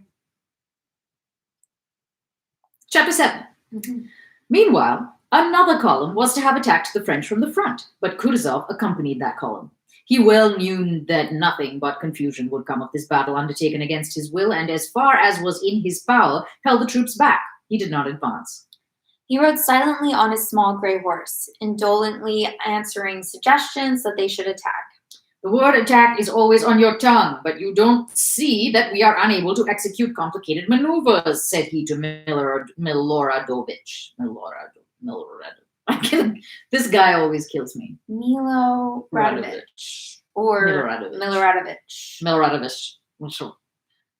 Chapter 7. Mm-hmm. Meanwhile, another column was to have attacked the French from the front, but Kutuzov accompanied that column. He well knew that nothing but confusion would come of this battle undertaken against his will, and as far as was in his power, held the troops back. He did not advance. He rode silently on his small gray horse, indolently answering suggestions that they should attack. The word attack is always on your tongue, but you don't see that we are unable to execute complicated maneuvers, said he to Miloradovich. This guy always kills me. Miloradovich. Or Miloradovich.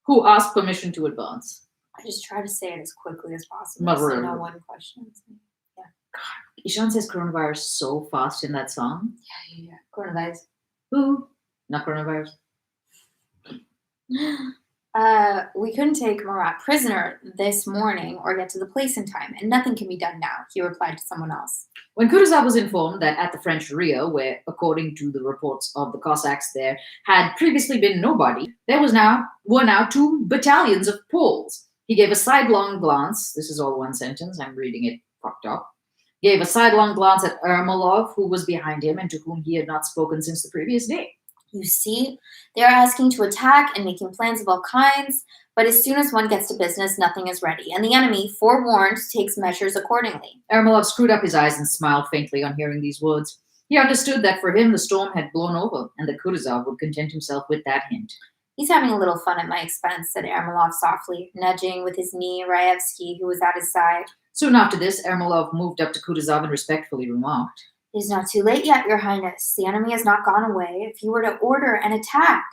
Who asked permission to advance. I just try to say it as quickly as possible so no one questions me. Yeah. God, Ishan says coronavirus so fast in that song. Yeah. Coronavirus. Who? Not coronavirus. We couldn't take Murat prisoner this morning or get to the place in time, and nothing can be done now, he replied to someone else. When Kutuzov was informed that at the French rear, where, according to the reports of the Cossacks there, had previously been nobody, there were now 2 battalions of Poles. He gave a sidelong glance. This is all one sentence. I'm reading it fucked up. Gave a sidelong glance at Ermolov, who was behind him and to whom he had not spoken since the previous day. You see, they are asking to attack and making plans of all kinds, but as soon as one gets to business, nothing is ready, and the enemy, forewarned, takes measures accordingly. Ermolov screwed up his eyes and smiled faintly on hearing these words. He understood that for him the storm had blown over, and that Kutuzov would content himself with that hint. He's having a little fun at my expense, said Ermolov softly, nudging with his knee Raevsky, who was at his side. Soon after this, Ermolov moved up to Kutuzov and respectfully remarked, It is not too late yet, Your Highness. The enemy has not gone away. If you were to order an attack.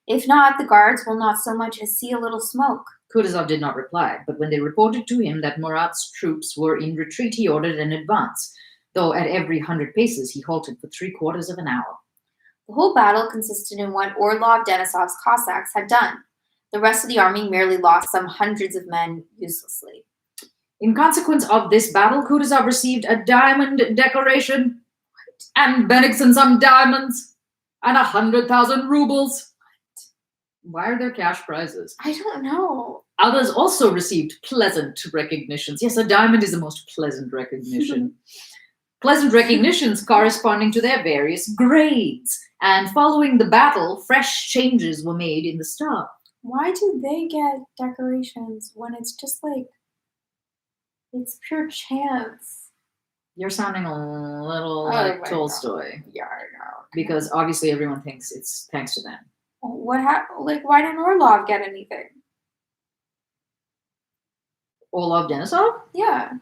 If not, the guards will not so much as see a little smoke. Kutuzov did not reply, but when they reported to him that Murat's troops were in retreat, he ordered an advance, though at every 100 paces he halted for 3/4 of an hour. The whole battle consisted in what Orlov Denisov's Cossacks had done. The rest of the army merely lost some hundreds of men uselessly. In consequence of this battle, Kutuzov received a diamond decoration, and Bennigsen some diamonds, and 100,000 rubles. Why are there cash prizes? I don't know. Others also received pleasant recognitions. Yes, a diamond is the most pleasant recognition. Pleasant recognitions corresponding to their various grades. And following the battle, fresh changes were made in the staff. Why do they get decorations when it's just like, it's pure chance? You're sounding a little like Tolstoy. Yeah, I know. Because obviously everyone thinks it's thanks to them. What happened? Like, why didn't Orlov get anything? Orlov Denisov? Yeah.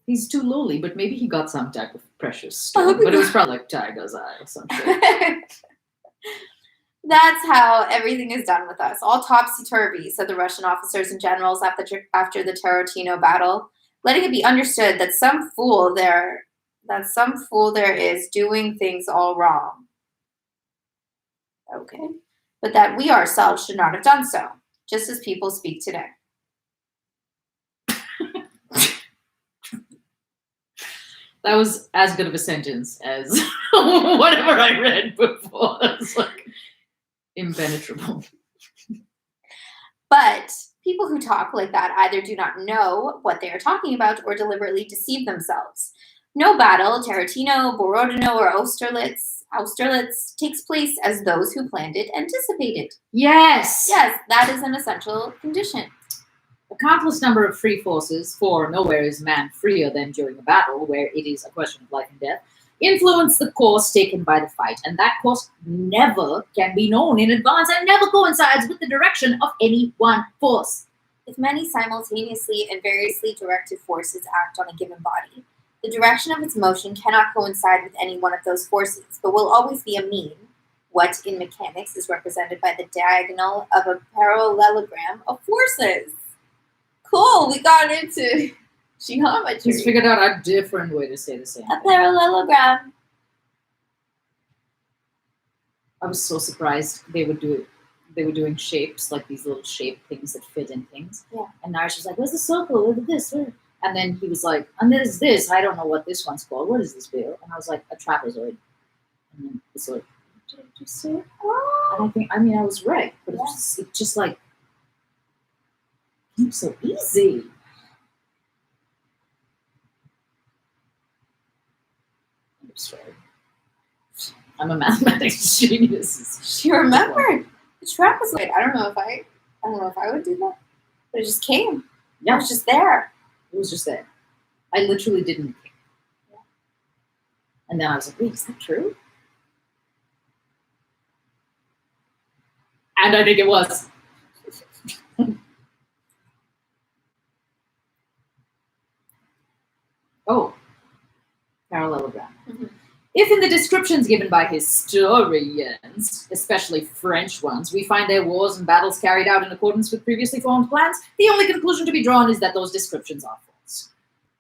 He's too lowly, but maybe he got some type of precious stone. But it was probably like Tiger's Eye or some shit. That's how everything is done with us. All topsy-turvy, said the Russian officers and generals after the Tarotino battle, letting it be understood that some fool there is doing things all wrong. Okay. But that we ourselves should not have done so, just as people speak today. That was as good of a sentence as whatever I read before. It's like impenetrable. But People who talk like that either do not know what they are talking about or deliberately deceive themselves. No battle, Tarantino, Borodino, or Austerlitz takes place as those who planned it anticipated. Yes! Yes, that is an essential condition. A countless number of free forces, for nowhere is man freer than during a battle, where it is a question of life and death, influence the course taken by the fight, and that course never can be known in advance and never coincides with the direction of any one force. If many simultaneously and variously directed forces act on a given body, the direction of its motion cannot coincide with any one of those forces, but will always be a mean, what in mechanics is represented by the diagonal of a parallelogram of forces. Cool, we got into geometry. He's figured out a different way to say the same A thing. parallelogram. I was so surprised they would do it. They were doing shapes, like these little shape things that fit in things. Yeah. And Naresh was like, where's the circle? Look at this. Where? And then he was like, and there's this. I don't know what this one's called. What is this, Bill? And I was like, a trapezoid. And then it's like, did I just say it? And I was right. But it just like, came so easy. I'm sorry. I'm a mathematics genius. She remembered the trapezoid. I don't know if I would do that, but it just came. Yeah. It was just there. It was just there. I literally didn't think. Yeah. And then I was like, wait, is that true? And I think it was. Oh, parallelogram. Mm-hmm. If in the descriptions given by historians, especially French ones, we find their wars and battles carried out in accordance with previously formed plans, the only conclusion to be drawn is that those descriptions are false.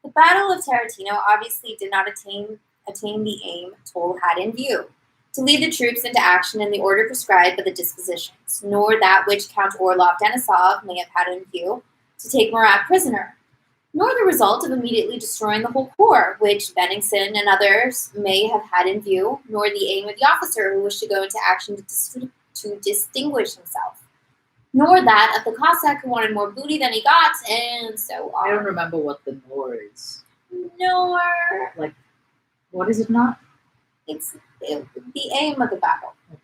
The Battle of Tarantino obviously did not attain the aim Toll had in view, to lead the troops into action in the order prescribed by the dispositions, nor that which Count Orlov Denisov may have had in view, to take Murat prisoner, nor the result of immediately destroying the whole corps, which Benningsen and others may have had in view, nor the aim of the officer who wished to go into action to distinguish himself, nor that of the Cossack who wanted more booty than he got, and so on. I don't remember what the nor is. Nor. Like, what is it not? It's the aim of the battle. Okay.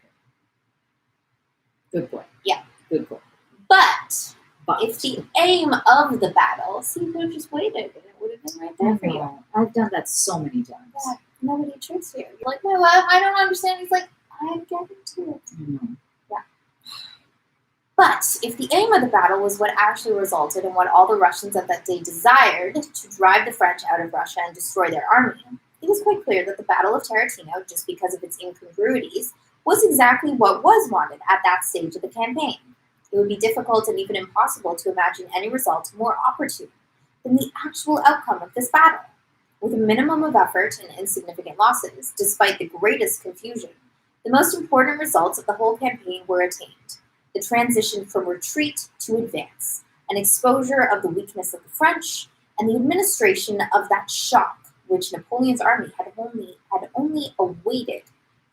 Good point. Yeah. Good point. But if the aim of the battle, see, you could have just waited and it would have been right there for you. I've done that so many times. Yeah, nobody tricks you. You're like, no, I don't understand. He's like, I'm getting to it. Mm-hmm. Yeah. But if the aim of the battle was what actually resulted in what all the Russians of that day desired, to drive the French out of Russia and destroy their army, it is quite clear that the Battle of Tarantino, just because of its incongruities, was exactly what was wanted at that stage of the campaign. It would be difficult and even impossible to imagine any result more opportune than the actual outcome of this battle. With a minimum of effort and insignificant losses, despite the greatest confusion, the most important results of the whole campaign were attained. The transition from retreat to advance, an exposure of the weakness of the French, and the administration of that shock which Napoleon's army had only awaited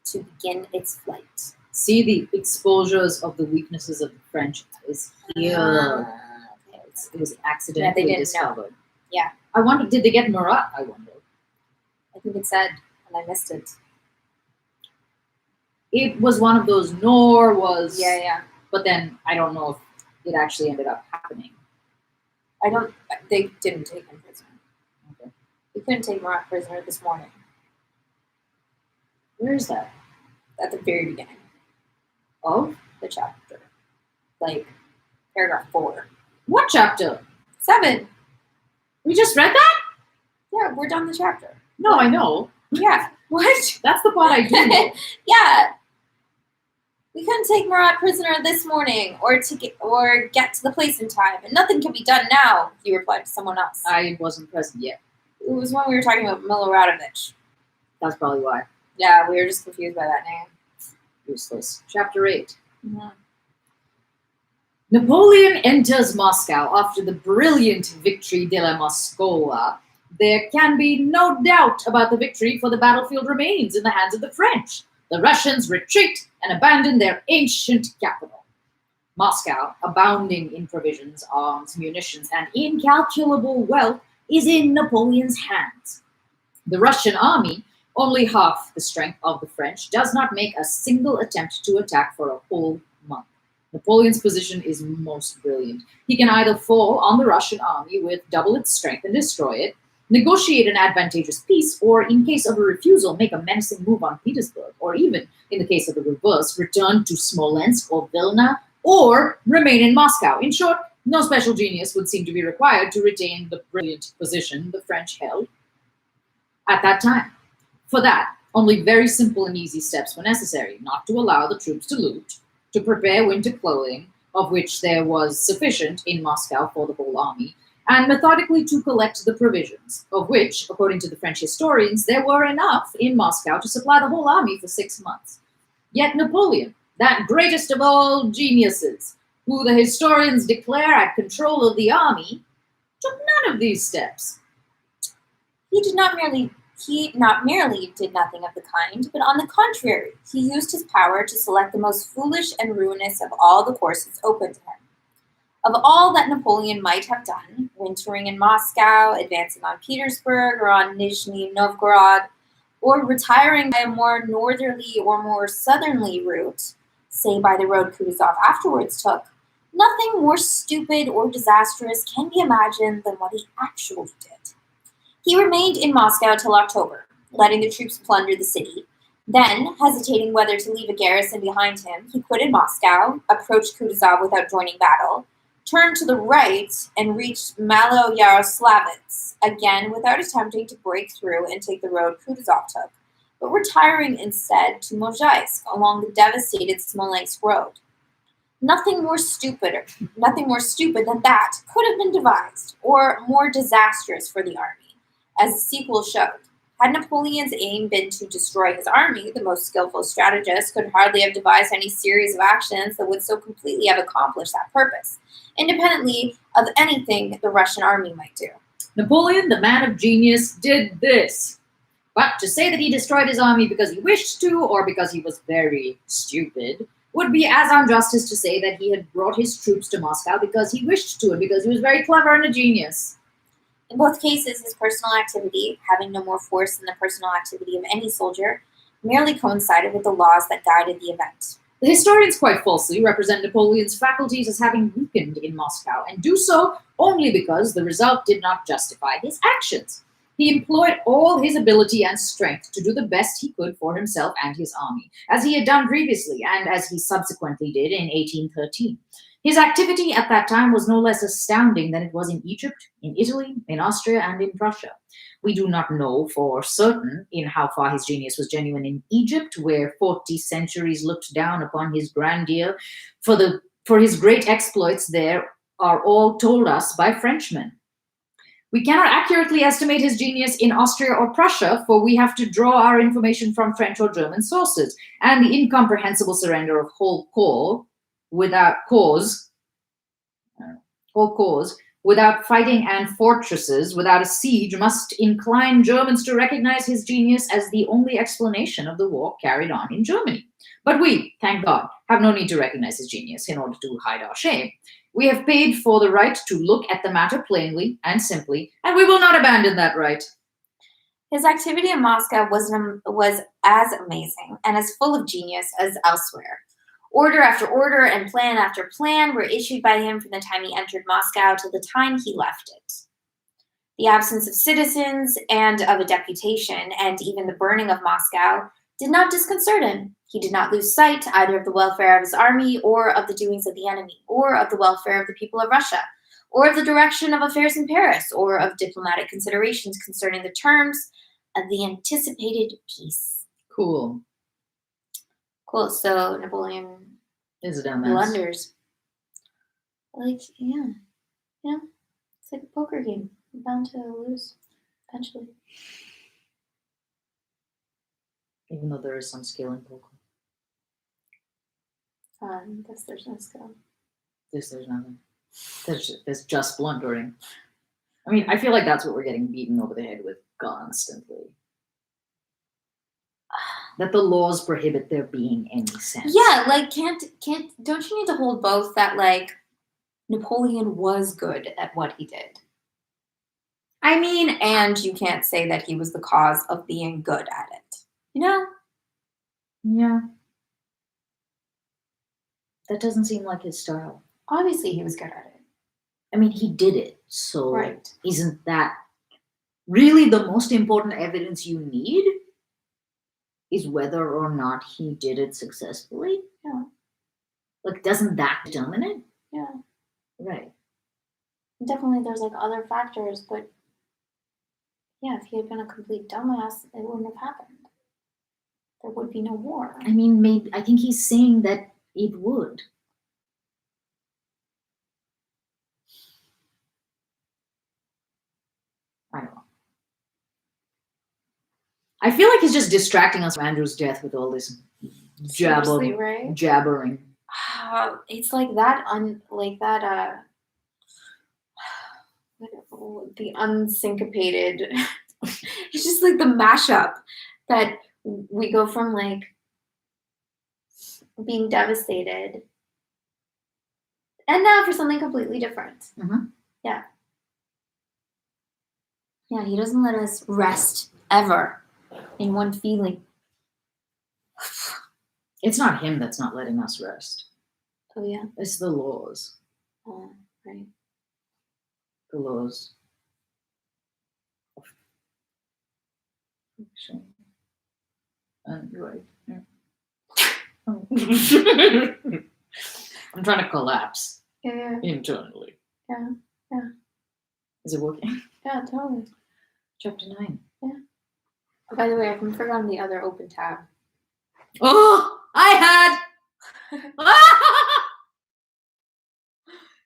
to begin its flight. See, the exposures of the weaknesses of the French is here. Okay. It was accidentally didn't know. discovered. Yeah. I wonder, did they get Murat? I wonder. I think it said, and I missed it. It was one of those, nor was. Yeah. But then I don't know if it actually ended up happening. They didn't take him prisoner. Okay. They couldn't take Murat prisoner this morning. Where is that? At the very beginning Of? the chapter. Like, paragraph 4. What chapter? 7. We just read that? Yeah, we're done the chapter. No, I know. Yeah. What? That's the part I do know. Yeah. We couldn't take Murat prisoner this morning or get to the place in time, and nothing can be done now, he replied to someone else. I wasn't present yet. It was when we were talking about Miloradovich. That's probably why. Yeah, we were just confused by that name. Useless. Chapter 8. Mm-hmm. Napoleon enters Moscow after the brilliant victory de la Moscowa. There can be no doubt about the victory, for the battlefield remains in the hands of the French. The Russians retreat and abandon their ancient capital. Moscow, abounding in provisions, arms, munitions, and incalculable wealth, is in Napoleon's hands. The Russian army, only half the strength of the French, does not make a single attempt to attack for a whole month. Napoleon's position is most brilliant. He can either fall on the Russian army with double its strength and destroy it, negotiate an advantageous peace, or in case of a refusal, make a menacing move on Petersburg, or even, in the case of the reverse, return to Smolensk or Vilna, or remain in Moscow. In short, no special genius would seem to be required to retain the brilliant position the French held at that time. For that, only very simple and easy steps were necessary: not to allow the troops to loot, to prepare winter clothing, of which there was sufficient in Moscow for the whole army, and methodically to collect the provisions, of which, according to the French historians, there were enough in Moscow to supply the whole army for 6 months. Yet Napoleon, that greatest of all geniuses, who the historians declare had control of the army, took none of these steps. He not merely did nothing of the kind, but on the contrary, he used his power to select the most foolish and ruinous of all the courses open to him. Of all that Napoleon might have done, wintering in Moscow, advancing on Petersburg or on Nizhny Novgorod, or retiring by a more northerly or more southerly route, say by the road Kutuzov afterwards took, nothing more stupid or disastrous can be imagined than what he actually did. He remained in Moscow till October, letting the troops plunder the city. Then, hesitating whether to leave a garrison behind him, he quitted Moscow, approached Kutuzov without joining battle, turned to the right, and reached Maloyaroslavets, again without attempting to break through and take the road Kutuzov took, but retiring instead to Mozhaisk along the devastated Smolensk road. Nothing more stupid than that could have been devised, or more disastrous for the army, as the sequel showed. Had Napoleon's aim been to destroy his army, the most skillful strategist could hardly have devised any series of actions that would so completely have accomplished that purpose, independently of anything the Russian army might do. Napoleon, the man of genius, did this. But to say that he destroyed his army because he wished to, or because he was very stupid, would be as unjust as to say that he had brought his troops to Moscow because he wished to, and because he was very clever and a genius. In both cases, his personal activity, having no more force than the personal activity of any soldier, merely coincided with the laws that guided the event. The historians quite falsely represent Napoleon's faculties as having weakened in Moscow, and do so only because the result did not justify his actions. He employed all his ability and strength to do the best he could for himself and his army, as he had done previously, and as he subsequently did in 1813. His activity at that time was no less astounding than it was in Egypt, in Italy, in Austria, and in Prussia. We do not know for certain in how far his genius was genuine in Egypt, where 40 centuries looked down upon his grandeur, for his great exploits there are all told us by Frenchmen. We cannot accurately estimate his genius in Austria or Prussia, for we have to draw our information from French or German sources, and the incomprehensible surrender of whole corps without fighting and fortresses, without a siege, must incline Germans to recognize his genius as the only explanation of the war carried on in Germany. But we, thank God, have no need to recognize his genius in order to hide our shame. We have paid for the right to look at the matter plainly and simply, and we will not abandon that right. His activity in Moscow was as amazing and as full of genius as elsewhere. Order after order and plan after plan were issued by him from the time he entered Moscow till the time he left it. The absence of citizens and of a deputation, and even the burning of Moscow, did not disconcert him. He did not lose sight either of the welfare of his army, or of the doings of the enemy, or of the welfare of the people of Russia, or of the direction of affairs in Paris, or of diplomatic considerations concerning the terms of the anticipated peace. Cool. So Napoleon is a dumbass. Blunders. Yeah. It's like a poker game. You're bound to lose eventually. Even though there is some skill in poker. Guess there's no skill. There's nothing. There's just blundering. I mean, I feel like that's what we're getting beaten over the head with constantly. that the laws prohibit there being any sense. Yeah, like don't you need to hold both that like Napoleon was good at what he did? I mean, And you can't say that he was the cause of being good at it. You know? yeah. That doesn't seem like his style. Obviously he was good at it. I mean, he did it. So Right. isn't that really the most important evidence you need? Is whether or not he did it successfully? Yeah. Like, doesn't that determine it? Yeah. Right. Definitely there's like other factors, but yeah, if he had been a complete dumbass, it wouldn't have happened. There would be no war. I mean, maybe I think he's saying that it would. I don't know. I feel like he's just distracting us from Andrew's death with all this Seriously, right? jabbering. It's like that the unsyncopated it's just like the mashup that we go from like being devastated and now for something completely different. Mhm. Yeah, he doesn't let us rest ever in one feeling. It's not him that's not letting us rest. Oh yeah. It's the laws. Oh, right. The laws. You're right. Yeah. I'm trying to collapse Yeah. internally. Yeah. Is it working? Yeah, totally. Chapter 9. Oh, by the way, I haven't forgotten the other open tab. Oh, I had.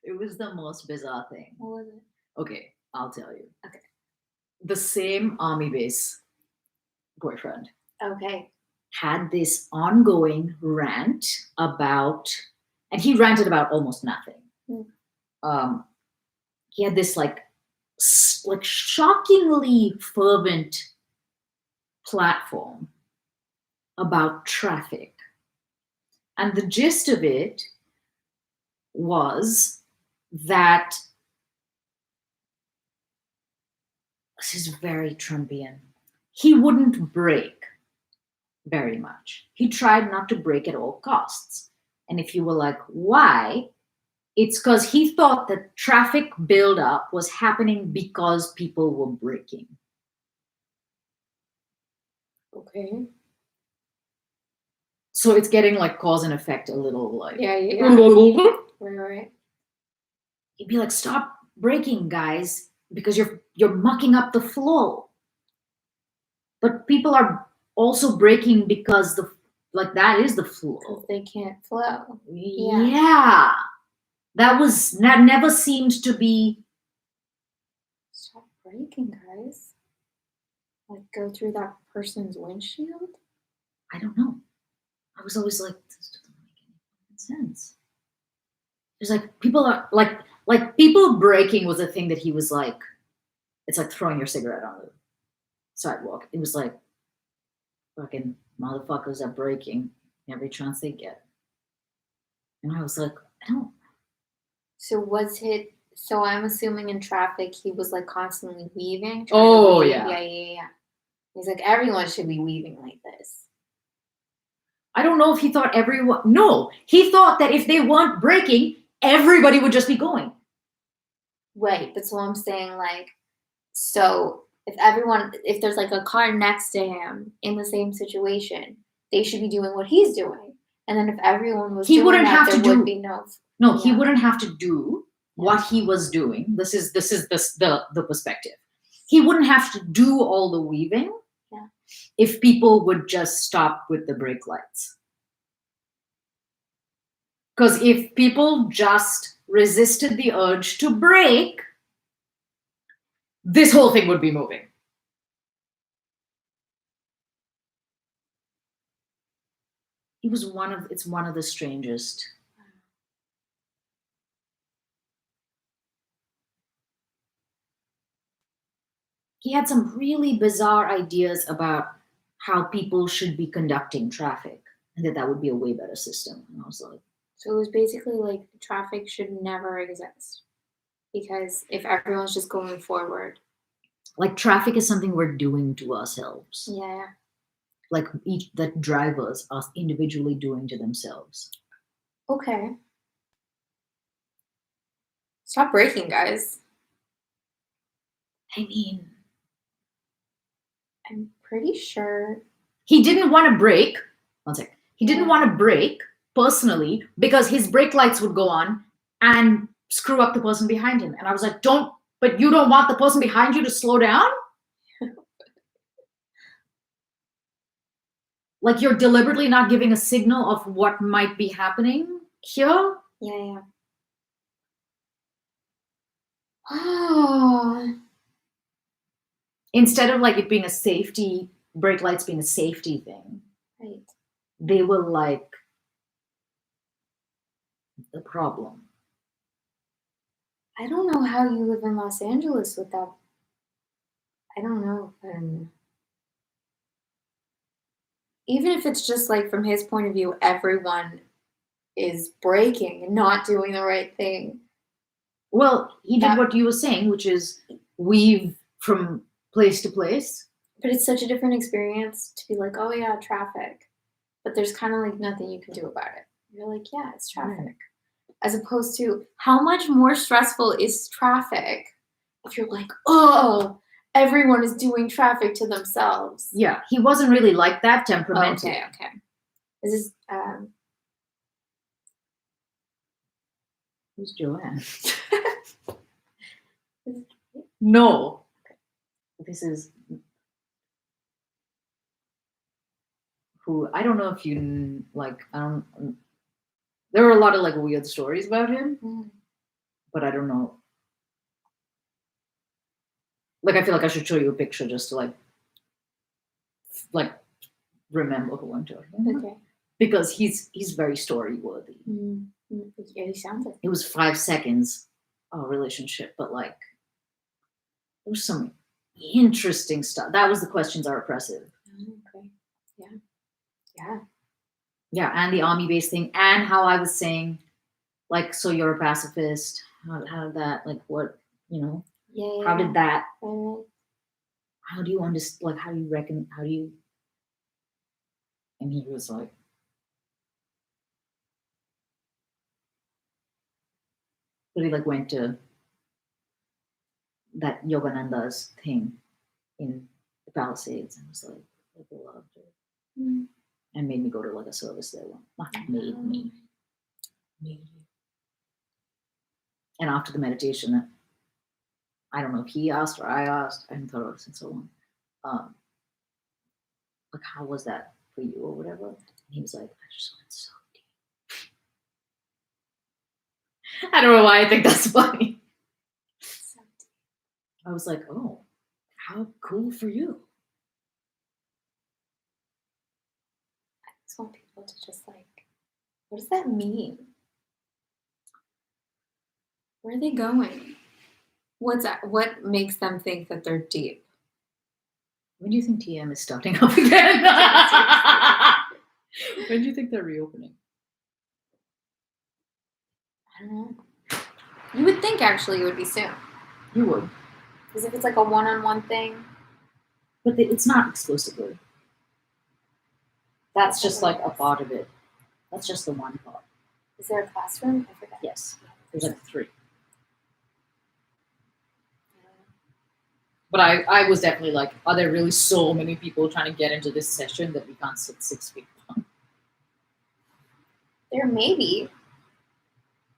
It was the most bizarre thing. What was it? Okay, I'll tell you. Okay. The same army base boyfriend Okay. had this ongoing rant about, and he ranted about almost nothing. He had this like shockingly fervent platform about traffic, and the gist of it was that this is very Trumpian. He wouldn't break very much. He tried not to break at all costs. And if you were like, why? It's because he thought that traffic buildup was happening because people were braking. Okay. So it's getting like cause and effect a little like. Yeah. Right. He'd be like, stop braking, guys, because you're mucking up the flow. But people are also braking because that is the flow. Because they can't flow. Yeah. That never seemed to be. Stop braking, guys. Like go through that person's windshield? I don't know. I was always like, this doesn't make any sense. There's like people are like people braking was a thing that he was like, it's like throwing your cigarette on the sidewalk. It was like fucking motherfuckers are braking every chance they get. And I was like, I don't. So I'm assuming in traffic he was like constantly weaving. Oh yeah. Yeah. He's like, everyone should be weaving like this. I don't know if he thought everyone. No, he thought that if they weren't braking, everybody would just be going. Right, but so I'm saying like, so if there's like a car next to him in the same situation, they should be doing what he's doing. And then if everyone was he wouldn't have to do. Would be no. No, he wouldn't have to do what he was doing. This is the perspective. He wouldn't have to do all the weaving if people would just stop with the brake lights. Because if people just resisted the urge to brake, this whole thing would be moving. It's one of the strangest. He had some really bizarre ideas about how people should be conducting traffic, and that would be a way better system. And I was like, So it was basically like traffic should never exist because if everyone's just going forward. like traffic is something we're doing to ourselves. Yeah. Like that drivers are individually doing to themselves. Okay. Stop braking, guys. I mean, I'm pretty sure he didn't want to brake. One sec. He didn't want to brake personally because his brake lights would go on and screw up the person behind him. And I was like, but you don't want the person behind you to slow down? Like you're deliberately not giving a signal of what might be happening here? Yeah. Oh. Instead of like it being a safety, brake lights being a safety thing. Right. They were like the problem. I don't know how you live in Los Angeles without. I don't know. Even if it's just like from his point of view, everyone is braking and not doing the right thing. Well, he did what you were saying, which is weave from place to place. But it's such a different experience to be like, oh yeah, traffic. But there's kind of like nothing you can do about it. You're like, yeah, it's traffic. Right. As opposed to how much more stressful is traffic if you're like, oh, everyone is doing traffic to themselves. Yeah, he wasn't really like that temperamental. Okay. This is who's Joanne? No. This is who I don't know if you like. There were a lot of like weird stories about him, but I don't know. Like I feel like I should show you a picture just to like remember who I'm talking about. Okay. Because he's very story worthy. Yeah, he sounds it. It was 5 seconds of relationship, but like there was some interesting stuff. That was the questions are oppressive. Okay. Yeah, and the army base thing, and how I was saying, like, so you're a pacifist. How did that, like, what, Yeah. How did that? How do you understand? Like, how do you reckon? How do you? And he was like, but he like went to that Yogananda's thing in the Palisades and was like I loved it. And made me go to like a service there. Made me. And after the meditation, I don't know if he asked or I asked. I haven't thought about this in so long. Like, how was that for you or whatever? And he was like, I just went so deep. I don't know why I think that's funny. I was like, oh, how cool for you. I just want people to just like, what does that mean? Where are they going? What's that? What makes them think that they're deep? When do you think TM is starting up again? When do you think they're reopening? I don't know. You would think actually it would be soon. You would. Because if it's like a one-on-one thing. But it's not exclusively. That's just like a part of it. That's just the one part. Is there a classroom? I forget. Yes. There's like 3. But I was definitely like, are there really so many people trying to get into this session that we can't sit 6 feet down? There may be.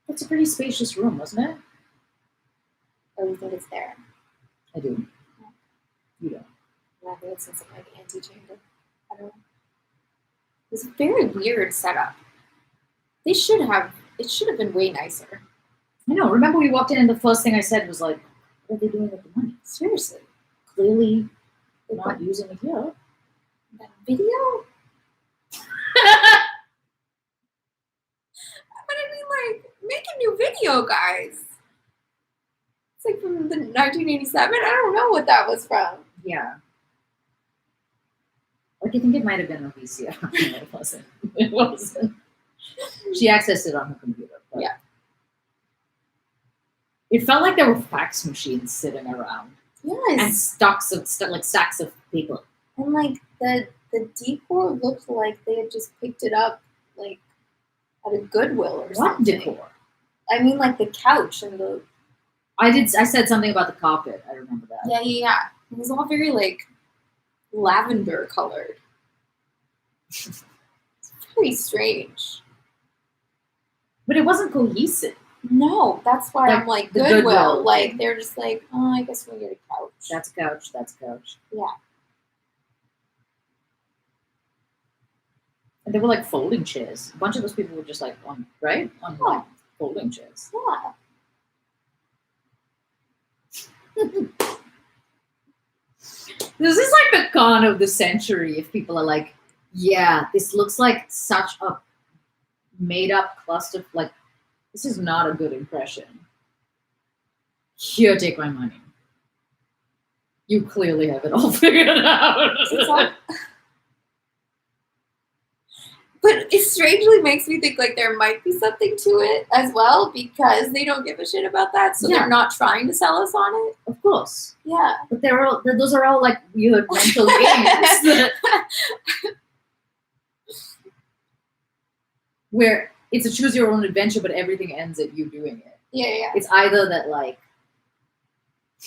It's a pretty spacious room, wasn't it? Or you think it's there? I do. Yeah. You don't. I think it's in some like antechamber. I don't know. It's a very weird setup. It should have been way nicer. I know. Remember we walked in and the first thing I said was like, what are they doing with the money? Seriously. Clearly they're not using it here. That video? But I mean, like, make a new video, guys. It's like from the 1987. I don't know what that was from. Yeah. Like, I think it might have been a VCR. No, it wasn't. It wasn't. She accessed it on her computer. But Yeah. It felt like there were fax machines sitting around and Yes. stacks of paper. And like the decor looked like they had just picked it up like at a Goodwill or What something. decor? I mean, like the couch and the I said something about the carpet. I remember that. yeah. It was all very like lavender colored. It's very strange. But it wasn't cohesive. No, that's why Like I'm like the Goodwill. Goodwill Like thing. they're just like, oh, I guess we'll get a couch. That's couch. That's couch. Yeah. And they were like folding chairs. A bunch of those people were just like on like, folding chairs. Yeah. This is like the con of the century if people are like, yeah, this looks like such a made up cluster. Like, this is not a good impression. Here, take my money. You clearly have it all figured out. It's all- But it strangely makes me think like there might be something to it as well because they don't give a shit about that, so Yeah. they're not trying to sell us on it. Of course. Yeah. But those are all like weird mental games where it's a choose your own adventure, but everything ends at you doing it. Yeah. It's either that like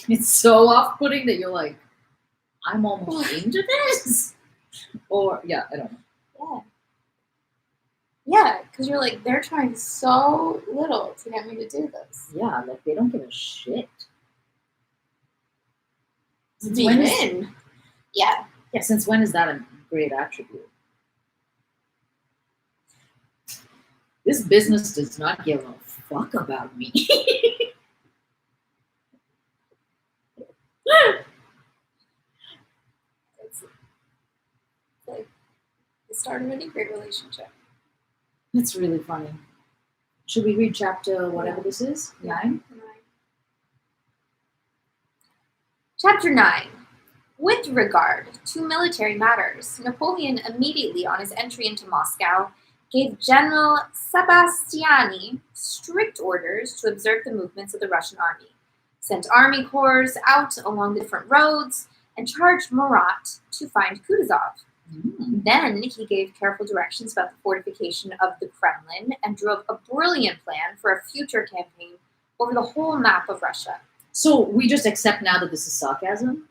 it's so off-putting that you're like, I'm almost into this, or I don't know. Yeah, because you're like, they're trying so little to get me to do this. Yeah, like they don't give a shit. Since Be when is- in. Yeah. Yeah, since when is that a great attribute? This business does not give a fuck about me. It's like the start of any great relationship. That's really funny. Should we read chapter whatever this is? 9? Chapter 9. With regard to military matters, Napoleon immediately on his entry into Moscow gave General Sebastiani strict orders to observe the movements of the Russian army, sent army corps out along the different roads, and charged Murat to find Kutuzov. Then he gave careful directions about the fortification of the Kremlin and drew up a brilliant plan for a future campaign over the whole map of Russia. So we just accept now that this is sarcasm?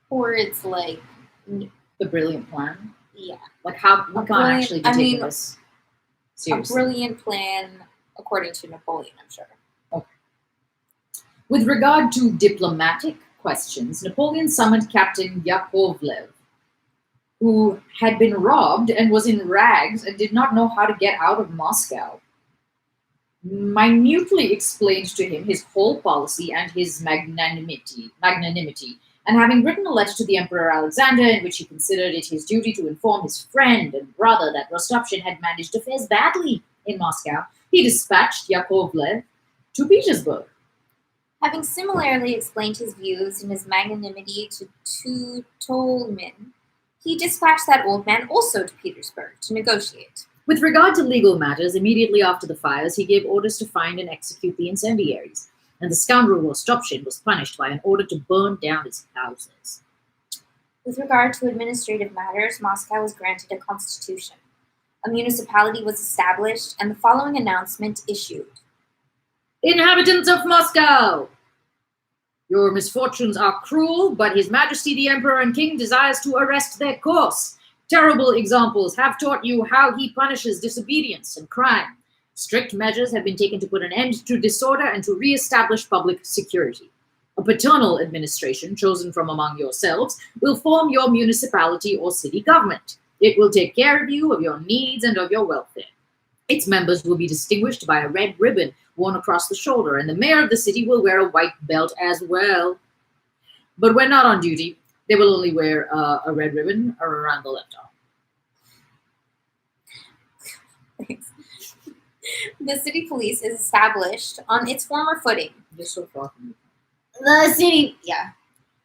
Or it's like, The brilliant plan? yeah, Like how we can't brilliant- actually be I taking mean, this a seriously. brilliant plan according to Napoleon, I'm sure. With regard to diplomatic questions, Napoleon summoned Captain Yakovlev, who had been robbed and was in rags and did not know how to get out of Moscow. Minutely explained to him his whole policy and his magnanimity, and having written a letter to the Emperor Alexander in which he considered it his duty to inform his friend and brother that Rostopchin had managed affairs badly in Moscow, he dispatched Yakovlev to Petersburg. Having similarly explained his views and his magnanimity to Tolmin, he dispatched that old man also to Petersburg to negotiate. With regard to legal matters, immediately after the fires, he gave orders to find and execute the incendiaries, and the scoundrel Rostopchin was punished by an order to burn down his houses. With regard to administrative matters, Moscow was granted a constitution. A municipality was established, and the following announcement issued. Inhabitants of Moscow! Your misfortunes are cruel, but His Majesty the Emperor and King desires to arrest their course. Terrible examples have taught you how he punishes disobedience and crime. Strict measures have been taken to put an end to disorder and to re-establish public security. A paternal administration, chosen from among yourselves, will form your municipality or city government. It will take care of you, of your needs, and of your welfare. Its members will be distinguished by a red ribbon worn across the shoulder, and the mayor of the city will wear a white belt as well. But when not on duty, they will only wear a red ribbon around the left arm. Thanks. The city police is established on its former footing. Just so far from The city,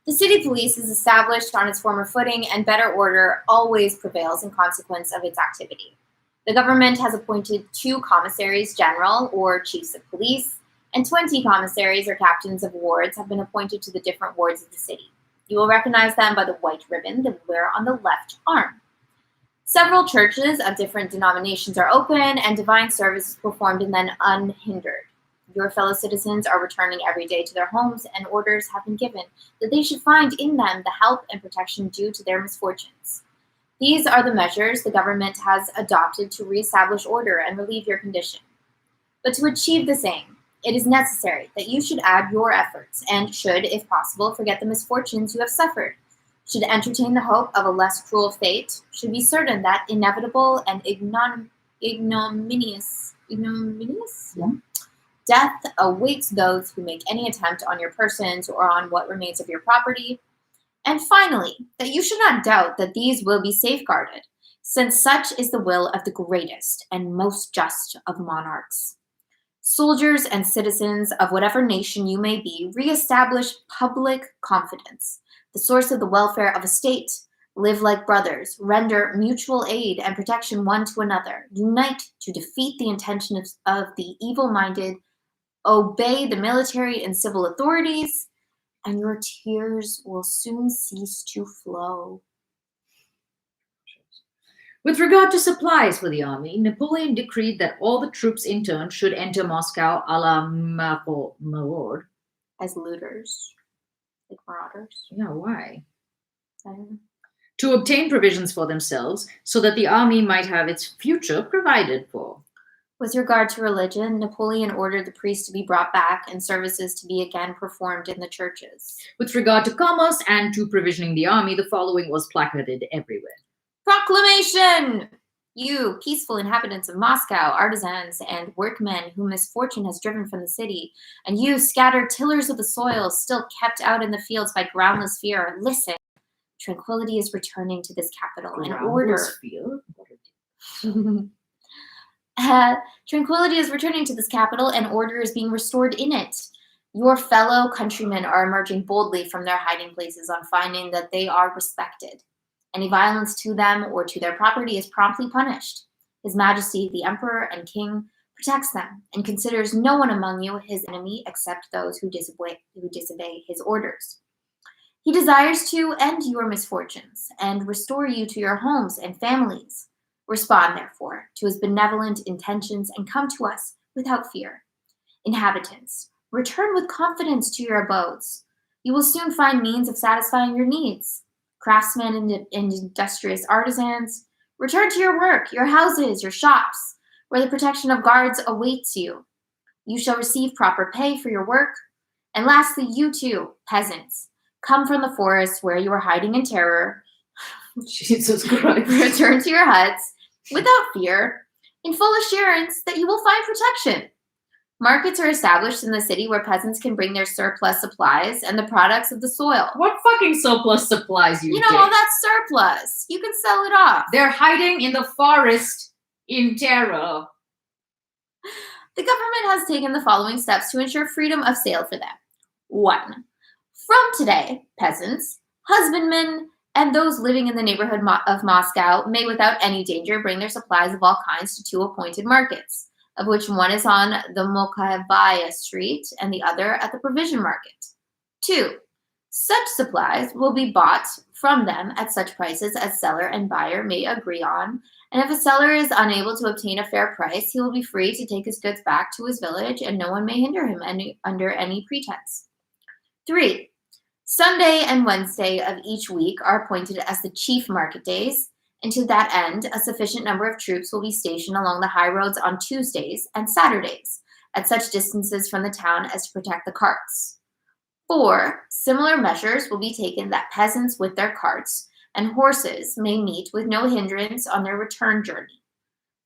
The city police is established on its former footing, and better order always prevails in consequence of its activity. The government has appointed 2 commissaries general, or chiefs of police, and 20 commissaries or captains of wards have been appointed to the different wards of the city. You will recognize them by the white ribbon they wear on the left arm. Several churches of different denominations are open, and divine service is performed in them unhindered. Your fellow citizens are returning every day to their homes, and orders have been given that they should find in them the help and protection due to their misfortunes. These are the measures the government has adopted to reestablish order and relieve your condition. But to achieve this aim, it is necessary that you should add your efforts and should, if possible, forget the misfortunes you have suffered, should entertain the hope of a less cruel fate, should be certain that inevitable and ignominious death awaits those who make any attempt on your persons or on what remains of your property, and finally, that you should not doubt that these will be safeguarded, since such is the will of the greatest and most just of monarchs. Soldiers and citizens of whatever nation you may be, reestablish public confidence, the source of the welfare of a state. Live like brothers, render mutual aid and protection one to another, unite to defeat the intentions of the evil-minded, obey the military and civil authorities, and your tears will soon cease to flow. With regard to supplies for the army, Napoleon decreed that all the troops interned should enter Moscow a la maraud. As looters, like marauders. Yeah, why? I don't know. To obtain provisions for themselves, so that the army might have its future provided for. With regard to religion, Napoleon ordered the priests to be brought back and services to be again performed in the churches. With regard to commerce and to provisioning the army, the following was placarded everywhere. Proclamation! You, peaceful inhabitants of Moscow, artisans and workmen whom misfortune has driven from the city, and you, scattered tillers of the soil, still kept out in the fields by groundless fear, listen. Tranquility is returning to this capital, and order. Tranquility is returning to this capital, and order is being restored in it. Your fellow countrymen are emerging boldly from their hiding places on finding that they are respected. Any violence to them or to their property is promptly punished. His Majesty, the Emperor and King, protects them and considers no one among you his enemy except those who disobey his orders. He desires to end your misfortunes and restore you to your homes and families. Respond, therefore, to his benevolent intentions and come to us without fear. Inhabitants, return with confidence to your abodes. You will soon find means of satisfying your needs. Craftsmen and industrious artisans, return to your work, your houses, your shops, where the protection of guards awaits you. You shall receive proper pay for your work. And lastly, you too, peasants, come from the forest where you are hiding in terror. Jesus Christ. Return to your huts without fear, in full assurance that you will find protection. Markets are established in the city where peasants can bring their surplus supplies and the products of the soil. What fucking surplus supplies You know, all that surplus. You can sell it off. They're hiding in the forest in terror. The government has taken the following steps to ensure freedom of sale for them. 1. From today, peasants, husbandmen, and those living in the neighborhood of Moscow may without any danger bring their supplies of all kinds to 2 appointed markets, of which one is on the Mokhaevaya Street and the other at the Provision Market. 2. Such supplies will be bought from them at such prices as seller and buyer may agree on, and if a seller is unable to obtain a fair price, he will be free to take his goods back to his village, and no one may hinder him under any pretense. 3. Sunday and Wednesday of each week are appointed as the chief market days, and to that end, a sufficient number of troops will be stationed along the high roads on Tuesdays and Saturdays, at such distances from the town as to protect the carts. 4. Similar measures will be taken that peasants with their carts and horses may meet with no hindrance on their return journey.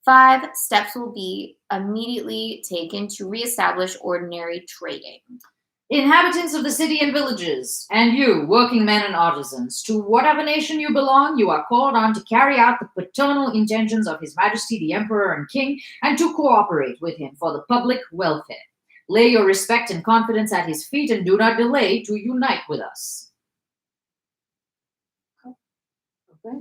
5. Steps will be immediately taken to reestablish ordinary trading. Inhabitants of the city and villages, and you, working men and artisans, to whatever nation you belong, you are called on to carry out the paternal intentions of His Majesty the Emperor and King, and to cooperate with him for the public welfare. Lay your respect and confidence at his feet, and do not delay to unite with us. Okay.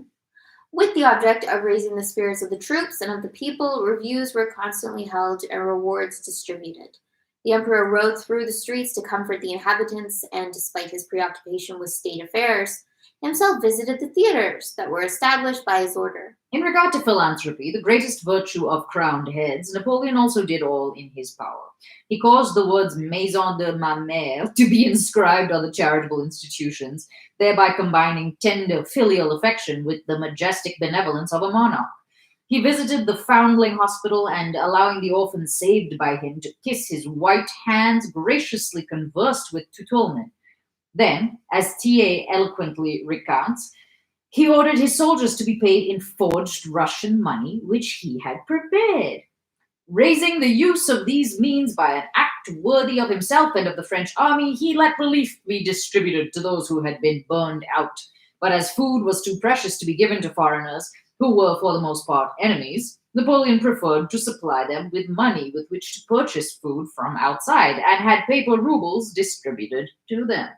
With the object of raising the spirits of the troops and of the people, reviews were constantly held and rewards distributed. The emperor rode through the streets to comfort the inhabitants, and despite his preoccupation with state affairs, himself visited the theaters that were established by his order. In regard to philanthropy, the greatest virtue of crowned heads, Napoleon also did all in his power. He caused the words Maison de ma mère to be inscribed on the charitable institutions, thereby combining tender filial affection with the majestic benevolence of a monarch. He visited the foundling hospital and, allowing the orphans saved by him to kiss his white hands, graciously conversed with Tutulmin. Then, as Thiers eloquently recounts, he ordered his soldiers to be paid in forged Russian money, which he had prepared. Raising the use of these means by an act worthy of himself and of the French army, he let relief be distributed to those who had been burned out. But as food was too precious to be given to foreigners, who were for the most part enemies, Napoleon preferred to supply them with money with which to purchase food from outside, and had paper rubles distributed to them.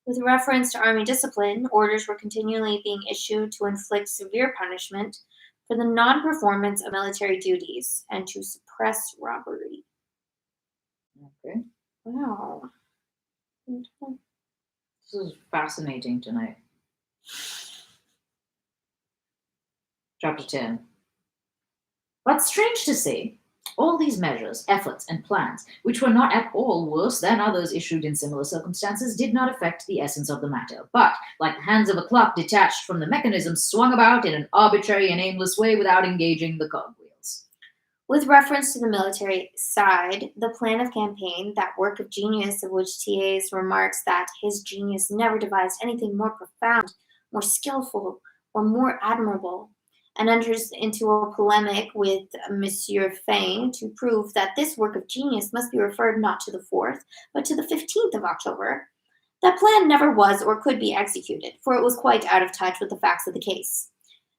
With reference to army discipline, orders were continually being issued to inflict severe punishment for the non-performance of military duties and to suppress robbery. Okay. Wow. This is fascinating tonight. Chapter 10. But strange to say, all these measures, efforts, and plans, which were not at all worse than others issued in similar circumstances, did not affect the essence of the matter, but, like the hands of a clock detached from the mechanism, swung about in an arbitrary and aimless way without engaging the cogwheels. With reference to the military side, the plan of campaign, that work of genius of which Thiers remarks that his genius never devised anything more profound, more skillful, or more admirable, and enters into a polemic with Monsieur Fain to prove that this work of genius must be referred not to the 4th, but to the 15th of October. That plan never was or could be executed, for it was quite out of touch with the facts of the case.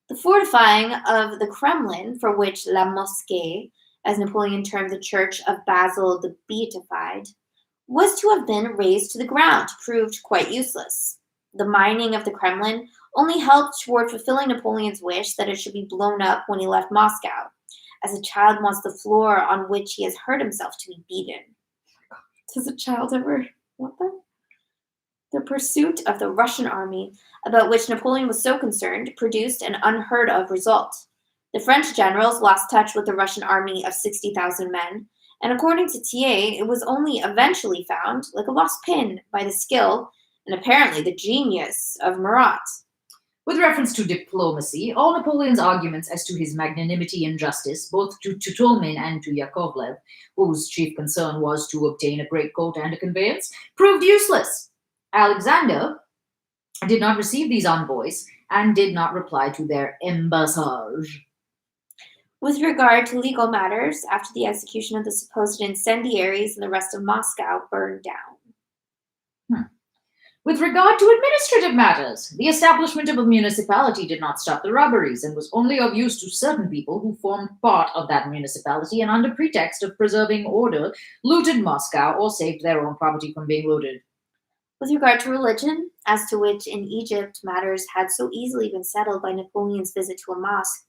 The fortifying of the Kremlin, for which La Mosquée, as Napoleon termed the church of Basil the Beatified, was to have been razed to the ground, proved quite useless. The mining of the Kremlin only helped toward fulfilling Napoleon's wish that it should be blown up when he left Moscow, as a child wants the floor on which he has hurt himself to be beaten. Does a child ever want that? The pursuit of the Russian army, about which Napoleon was so concerned, produced an unheard of result. The French generals lost touch with the Russian army of 60,000 men, and according to Thiers, it was only eventually found, like a lost pin, by the skill and apparently the genius of Murat. With reference to diplomacy, all Napoleon's arguments as to his magnanimity and justice, both to Tutulmin and to Yakovlev, whose chief concern was to obtain a greatcoat and a conveyance, proved useless. Alexander did not receive these envoys and did not reply to their embassage. With regard to legal matters, after the execution of the supposed incendiaries and the rest of Moscow burned down. With regard to administrative matters, the establishment of a municipality did not stop the robberies and was only of use to certain people who formed part of that municipality and under pretext of preserving order, looted Moscow or saved their own property from being looted. With regard to religion, as to which in Egypt matters had so easily been settled by Napoleon's visit to a mosque,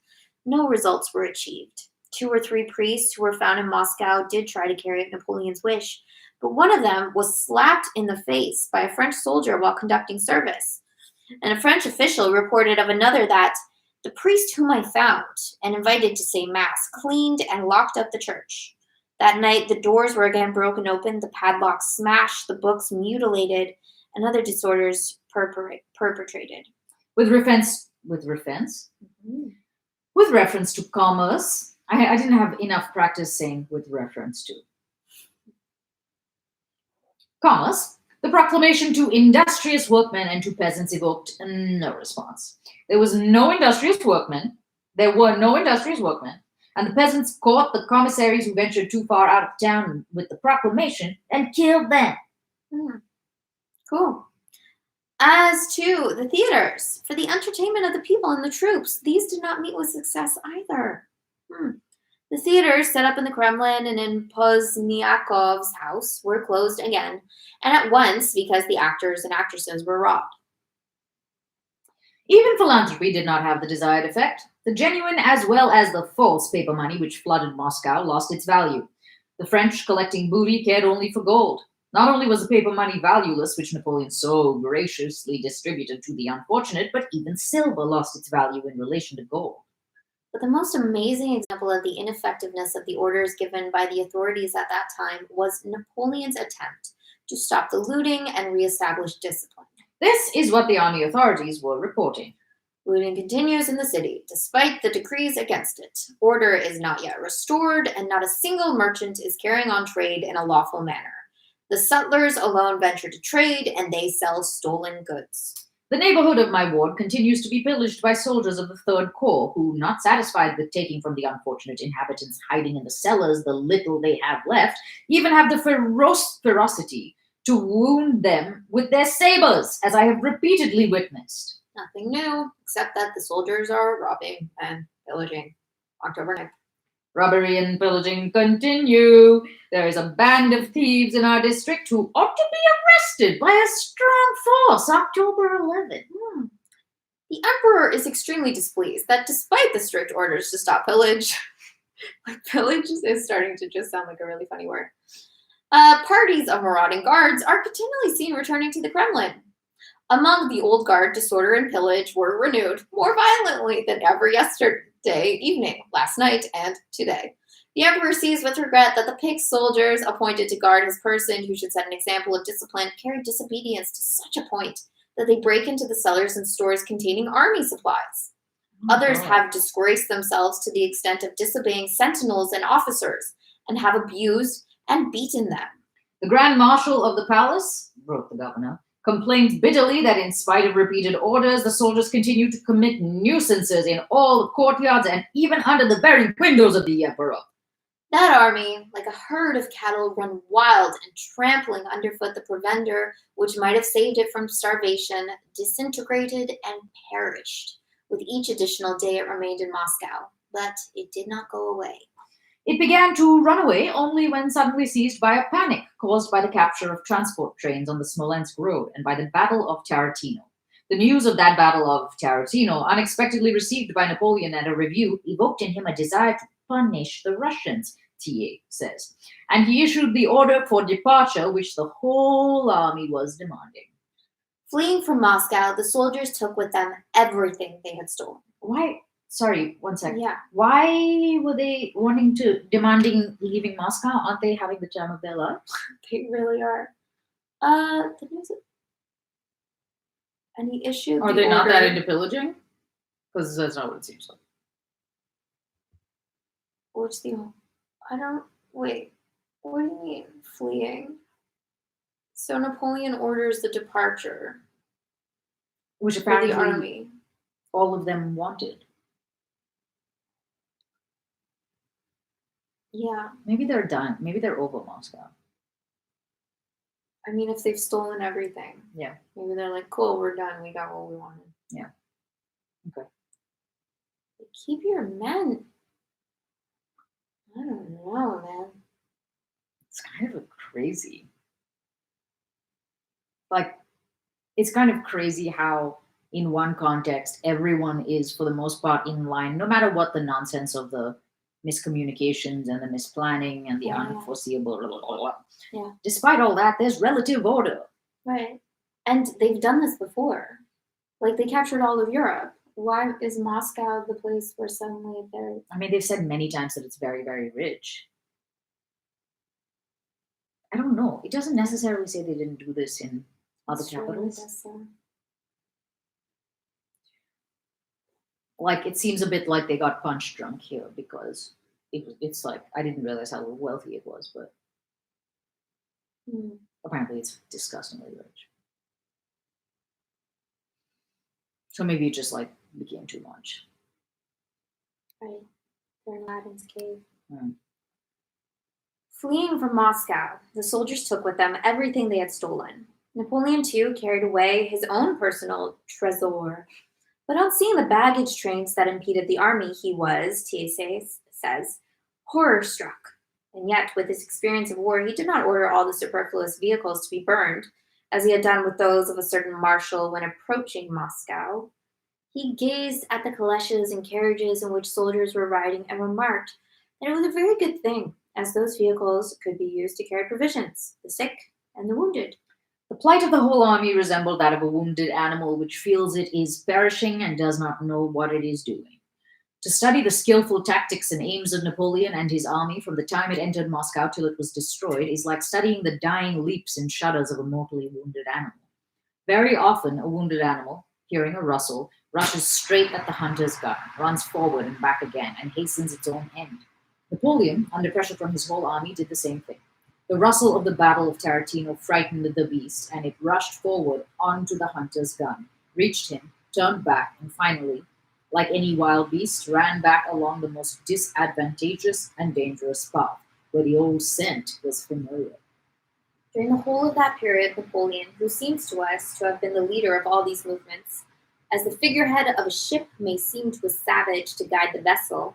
no results were achieved. 2 or 3 priests who were found in Moscow did try to carry out Napoleon's wish, but one of them was slapped in the face by a French soldier while conducting service. And a French official reported of another that the priest whom I found and invited to say mass cleaned and locked up the church. That night, the doors were again broken open, the padlocks smashed, the books mutilated, and other disorders perpetrated. With reference to commerce, I didn't have enough practice saying with reference to. Commerce, the proclamation to industrious workmen and to peasants evoked no response. There were no industrious workmen, and the peasants caught the commissaries who ventured too far out of town with the proclamation and killed them. Cool. As to the theaters, for the entertainment of the people and the troops, these did not meet with success either. The theaters set up in the Kremlin and in Pozniakov's house were closed again, and at once because the actors and actresses were robbed. Even philanthropy did not have the desired effect. The genuine as well as the false paper money which flooded Moscow lost its value. The French, collecting booty, cared only for gold. Not only was the paper money valueless, which Napoleon so graciously distributed to the unfortunate, but even silver lost its value in relation to gold. But the most amazing example of the ineffectiveness of the orders given by the authorities at that time was Napoleon's attempt to stop the looting and reestablish discipline. This is what the army authorities were reporting. Looting continues in the city, despite the decrees against it. Order is not yet restored, and not a single merchant is carrying on trade in a lawful manner. The sutlers alone venture to trade, and they sell stolen goods. The neighborhood of my ward continues to be pillaged by soldiers of the Third Corps, who, not satisfied with taking from the unfortunate inhabitants hiding in the cellars the little they have left, even have the ferocity to wound them with their sabers, as I have repeatedly witnessed. Nothing new, except that the soldiers are robbing and pillaging. October 9th. Robbery and pillaging continue. There is a band of thieves in our district who ought to be arrested by a strong force October 11th. The emperor is extremely displeased that despite the strict orders to stop pillage, like pillage is starting to just sound like a really funny word, parties of marauding guards are continually seen returning to the Kremlin. Among the old guard, disorder and pillage were renewed more violently than ever yesterday evening, last night, and today. The emperor sees with regret that the picked soldiers appointed to guard his person, who should set an example of discipline, carry disobedience to such a point that they break into the cellars and stores containing army supplies. Others have disgraced themselves to the extent of disobeying sentinels and officers, and have abused and beaten them. The Grand Marshal of the palace, wrote the governor, complained bitterly that in spite of repeated orders, the soldiers continued to commit nuisances in all the courtyards and even under the very windows of the emperor. That army, like a herd of cattle, run wild and trampling underfoot the provender, which might have saved it from starvation, disintegrated and perished. With each additional day it remained in Moscow, but it did not go away. It began to run away only when suddenly seized by a panic caused by the capture of transport trains on the Smolensk road and by the Battle of Tarantino. The news of that Battle of Tarantino, unexpectedly received by Napoleon at a review, evoked in him a desire to punish the Russians, Thiers says, and he issued the order for departure which the whole army was demanding. Fleeing from Moscow, the soldiers took with them everything they had stolen. Why? Sorry, 1 second. Yeah. Why were they demanding leaving Moscow? Aren't they having the time of their lives? They really are. Any issue? Are they not that into pillaging? Because that's not what it seems like. What's the? Wait. What do you mean fleeing? So Napoleon orders the departure, which for apparently the army. All of them wanted. Yeah. Maybe they're done. Maybe they're over Moscow. I mean, if they've stolen everything. Yeah. Maybe they're like, cool, we're done. We got what we wanted. Yeah. Okay. Keep your men. I don't know, man. It's kind of crazy. Like, it's kind of crazy how in one context, everyone is, for the most part, in line, no matter what the nonsense of the miscommunications and the misplanning and the unforeseeable, blah, blah, blah, blah. Yeah. Despite all that, there's relative order. Right. And they've done this before. Like, they captured all of Europe. Why is Moscow the place where suddenly they're... I mean, they've said many times that it's very, very rich. I don't know. It doesn't necessarily say they didn't do this in other capitals. I guess so. Like, it seems a bit like they got punch drunk here because it's like, I didn't realize how wealthy it was, but apparently it's disgustingly rich. So maybe it just like became too much. Right. They're in Aladdin's cave. Mm. Fleeing from Moscow, the soldiers took with them everything they had stolen. Napoleon, too, carried away his own personal trésor. But on seeing the baggage trains that impeded the army, he was, Thiers says, horror-struck. And yet, with his experience of war, he did not order all the superfluous vehicles to be burned, as he had done with those of a certain marshal when approaching Moscow. He gazed at the calèches and carriages in which soldiers were riding and remarked that it was a very good thing, as those vehicles could be used to carry provisions, the sick, and the wounded. The plight of the whole army resembled that of a wounded animal which feels it is perishing and does not know what it is doing. To study the skillful tactics and aims of Napoleon and his army from the time it entered Moscow till it was destroyed is like studying the dying leaps and shudders of a mortally wounded animal. Very often, a wounded animal, hearing a rustle, rushes straight at the hunter's gun, runs forward and back again, and hastens its own end. Napoleon, under pressure from his whole army, did the same thing. The rustle of the Battle of Tarantino frightened the beast, and it rushed forward onto the hunter's gun, reached him, turned back, and finally, like any wild beast, ran back along the most disadvantageous and dangerous path, where the old scent was familiar. During the whole of that period, Napoleon, who seems to us to have been the leader of all these movements, as the figurehead of a ship may seem to a savage to guide the vessel,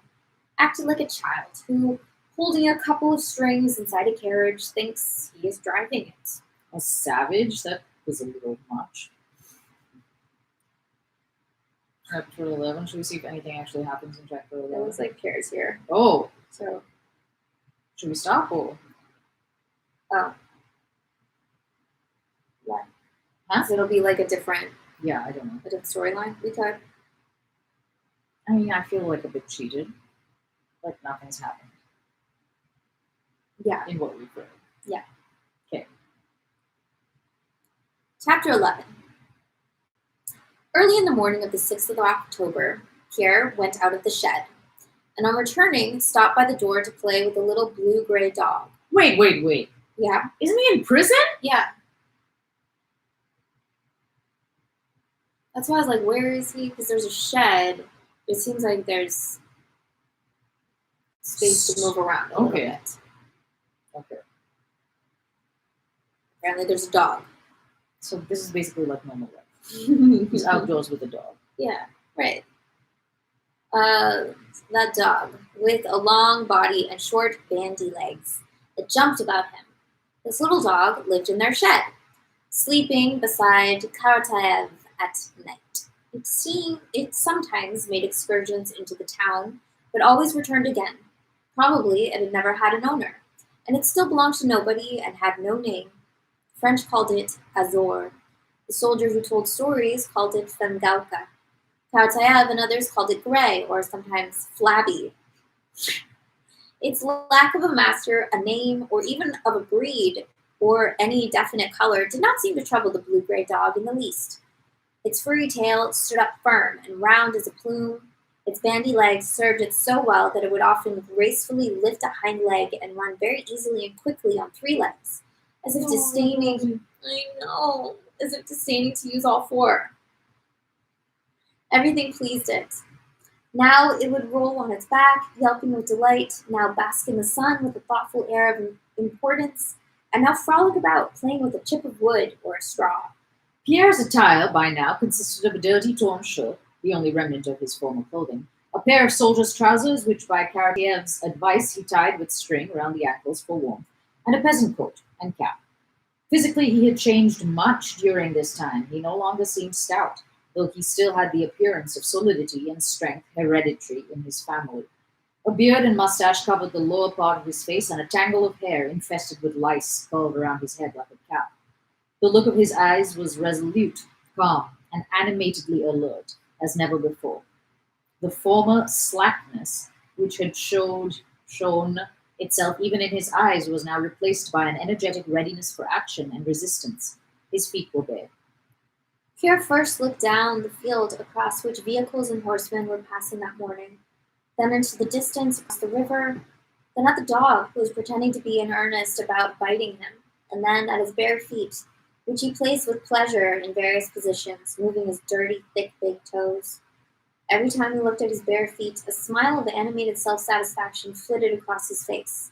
acted like a child who, holding a couple of strings inside a carriage, thinks he is driving it. A savage? That was a little much. Chapter 11. Should we see if anything actually happens in chapter 11? It was like cares here. Oh, So, should we stop or? oh. Yeah. Huh? So it'll be like a different Yeah, I don't know. storyline. We could. I mean, I feel like a bit cheated. Like nothing's happened Yeah. in what we've read. Yeah. Okay. Chapter 11. Early in the morning of the 6th of October, Pierre went out of the shed, and on returning, stopped by the door to play with a little blue-gray dog. Wait. Yeah? Isn't he in prison? Yeah. That's why I was like, where is he? Because there's a shed. It seems like there's space to move around a little bit. Okay. Apparently there's a dog. So this is basically like normal life. He's outdoors with a dog. Yeah, right. That dog, with a long body and short bandy legs that jumped about him. This little dog lived in their shed, sleeping beside Karataev at night. It sometimes made excursions into the town, but always returned again. Probably it had never had an owner, and it still belonged to nobody and had no name. The French called it Azor. The soldier who told stories called it Fengauka. Karataev and others called it Gray, or sometimes Flabby. Its lack of a master, a name, or even of a breed, or any definite color did not seem to trouble the blue-gray dog in the least. Its furry tail stood up firm and round as a plume. Its bandy legs served it so well that it would often gracefully lift a hind leg and run very easily and quickly on three legs, as if disdaining to use all four. Everything pleased it. Now it would roll on its back, yelping with delight, now bask in the sun with a thoughtful air of importance, and now frolic about, playing with a chip of wood or a straw. Pierre's attire by now consisted of a dirty torn shirt, the only remnant of his former clothing, a pair of soldier's trousers, which by Karataev's advice he tied with string around the ankles for warmth, and a peasant coat and cap. Physically, he had changed much during this time. He no longer seemed stout, though he still had the appearance of solidity and strength hereditary in his family. A beard and mustache covered the lower part of his face, and a tangle of hair infested with lice curled around his head like a cap. The look of his eyes was resolute, calm, and animatedly alert, as never before. The former slackness, which had shown itself even in his eyes, was now replaced by an energetic readiness for action and resistance. His feet were bare. Pierre first looked down the field across which vehicles and horsemen were passing that morning, then into the distance across the river, then at the dog who was pretending to be in earnest about biting him, and then at his bare feet, which he placed with pleasure in various positions, moving his dirty, thick, big toes. Every time he looked at his bare feet, a smile of animated self-satisfaction flitted across his face.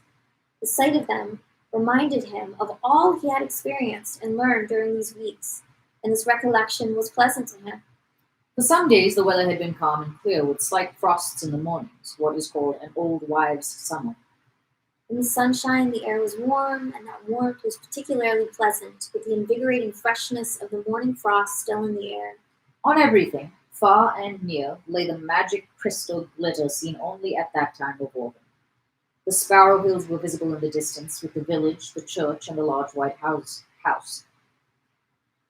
The sight of them reminded him of all he had experienced and learned during these weeks, and this recollection was pleasant to him. For some days the weather had been calm and clear, with slight frosts in the mornings, what is called an old wives' summer. In the sunshine, the air was warm, and that warmth was particularly pleasant, with the invigorating freshness of the morning frost still in the air. On everything, far and near lay the magic crystal glitter seen only at that time of autumn. The Sparrow Hills were visible in the distance, with the village, the church, and the large white house.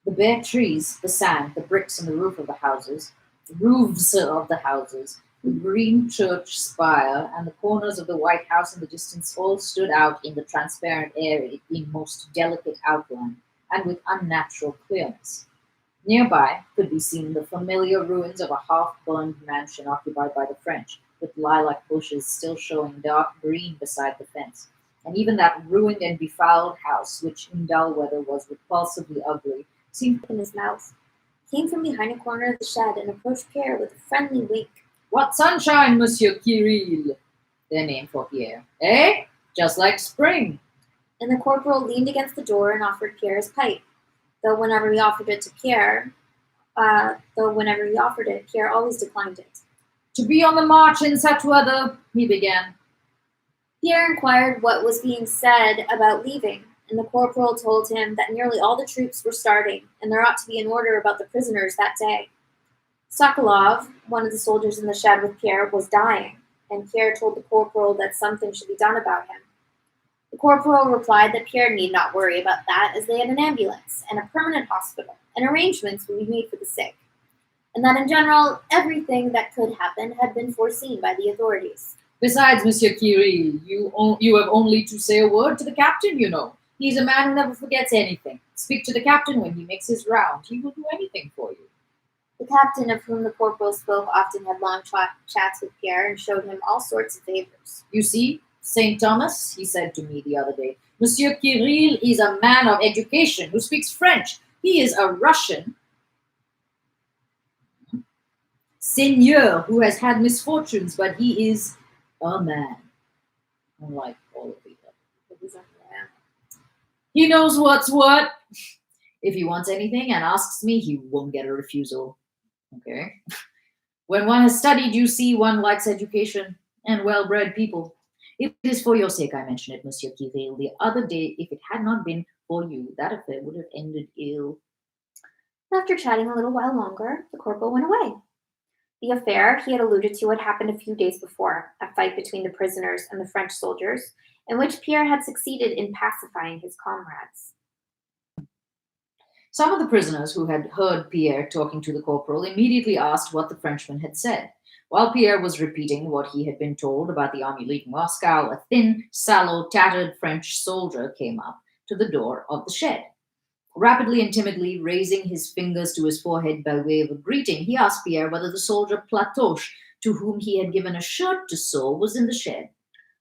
The bare trees, the sand, the bricks on the roofs of the houses, the green church spire, and the corners of the White House in the distance all stood out in the transparent air in most delicate outline and with unnatural clearness. Nearby could be seen the familiar ruins of a half-burned mansion occupied by the French, with lilac bushes still showing dark green beside the fence, and even that ruined and befouled house, which in dull weather was repulsively ugly, seemed in his mouth, came from behind a corner of the shed and approached Pierre with a friendly wink. "What sunshine, Monsieur Kirill!" Their name for Pierre. "Eh? Just like spring." And the corporal leaned against the door and offered Pierre his pipe, though whenever he offered it, Pierre always declined it. "To be on the march in such weather," he began. Pierre inquired what was being said about leaving, and the corporal told him that nearly all the troops were starting, and there ought to be an order about the prisoners that day. Sokolov, one of the soldiers in the shed with Pierre, was dying, and Pierre told the corporal that something should be done about him. The corporal replied that Pierre need not worry about that, as they had an ambulance and a permanent hospital, and arrangements would be made for the sick, and that in general, everything that could happen had been foreseen by the authorities. "Besides, Monsieur Kirill, you have only to say a word to the captain, you know. He's a man who never forgets anything. Speak to the captain when he makes his round. He will do anything for you." The captain, of whom the corporal spoke, often had long chats with Pierre and showed him all sorts of favors. "You see, St. Thomas," he said to me the other day, "Monsieur Kirill is a man of education who speaks French. He is a Russian seigneur who has had misfortunes, but he is a man, unlike all of the others. He knows what's what. If he wants anything and asks me, he won't get a refusal. Okay? When one has studied, you see, one likes education and well-bred people. It is for your sake I mention it, Monsieur Kirill. The other day, if it had not been for you, that affair would have ended ill." After chatting a little while longer, the corporal went away. The affair he had alluded to had happened a few days before, a fight between the prisoners and the French soldiers, in which Pierre had succeeded in pacifying his comrades. Some of the prisoners who had heard Pierre talking to the corporal immediately asked what the Frenchman had said. While Pierre was repeating what he had been told about the army leaving Moscow, a thin, sallow, tattered French soldier came up to the door of the shed. Rapidly and timidly raising his fingers to his forehead by way of a greeting, he asked Pierre whether the soldier Platoche, to whom he had given a shirt to sew, was in the shed.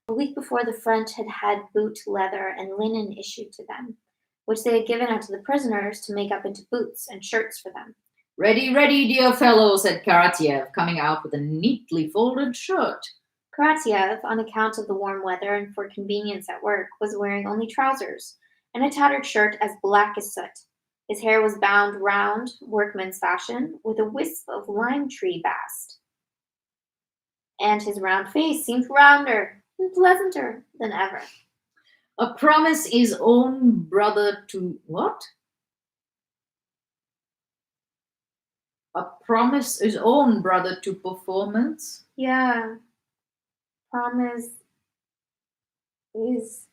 A week before, the French had had boot leather and linen issued to them, which they had given out to the prisoners to make up into boots and shirts for them. "Ready, ready, dear fellow," said Karatiev, coming out with a neatly folded shirt. Karatiev, on account of the warm weather and for convenience at work, was wearing only trousers and a tattered shirt as black as soot. His hair was bound round, workman's fashion, with a wisp of lime tree bast. And his round face seemed rounder and pleasanter than ever. "A promise is own brother to what? A promise is own brother to performance?" Yeah. Promise is...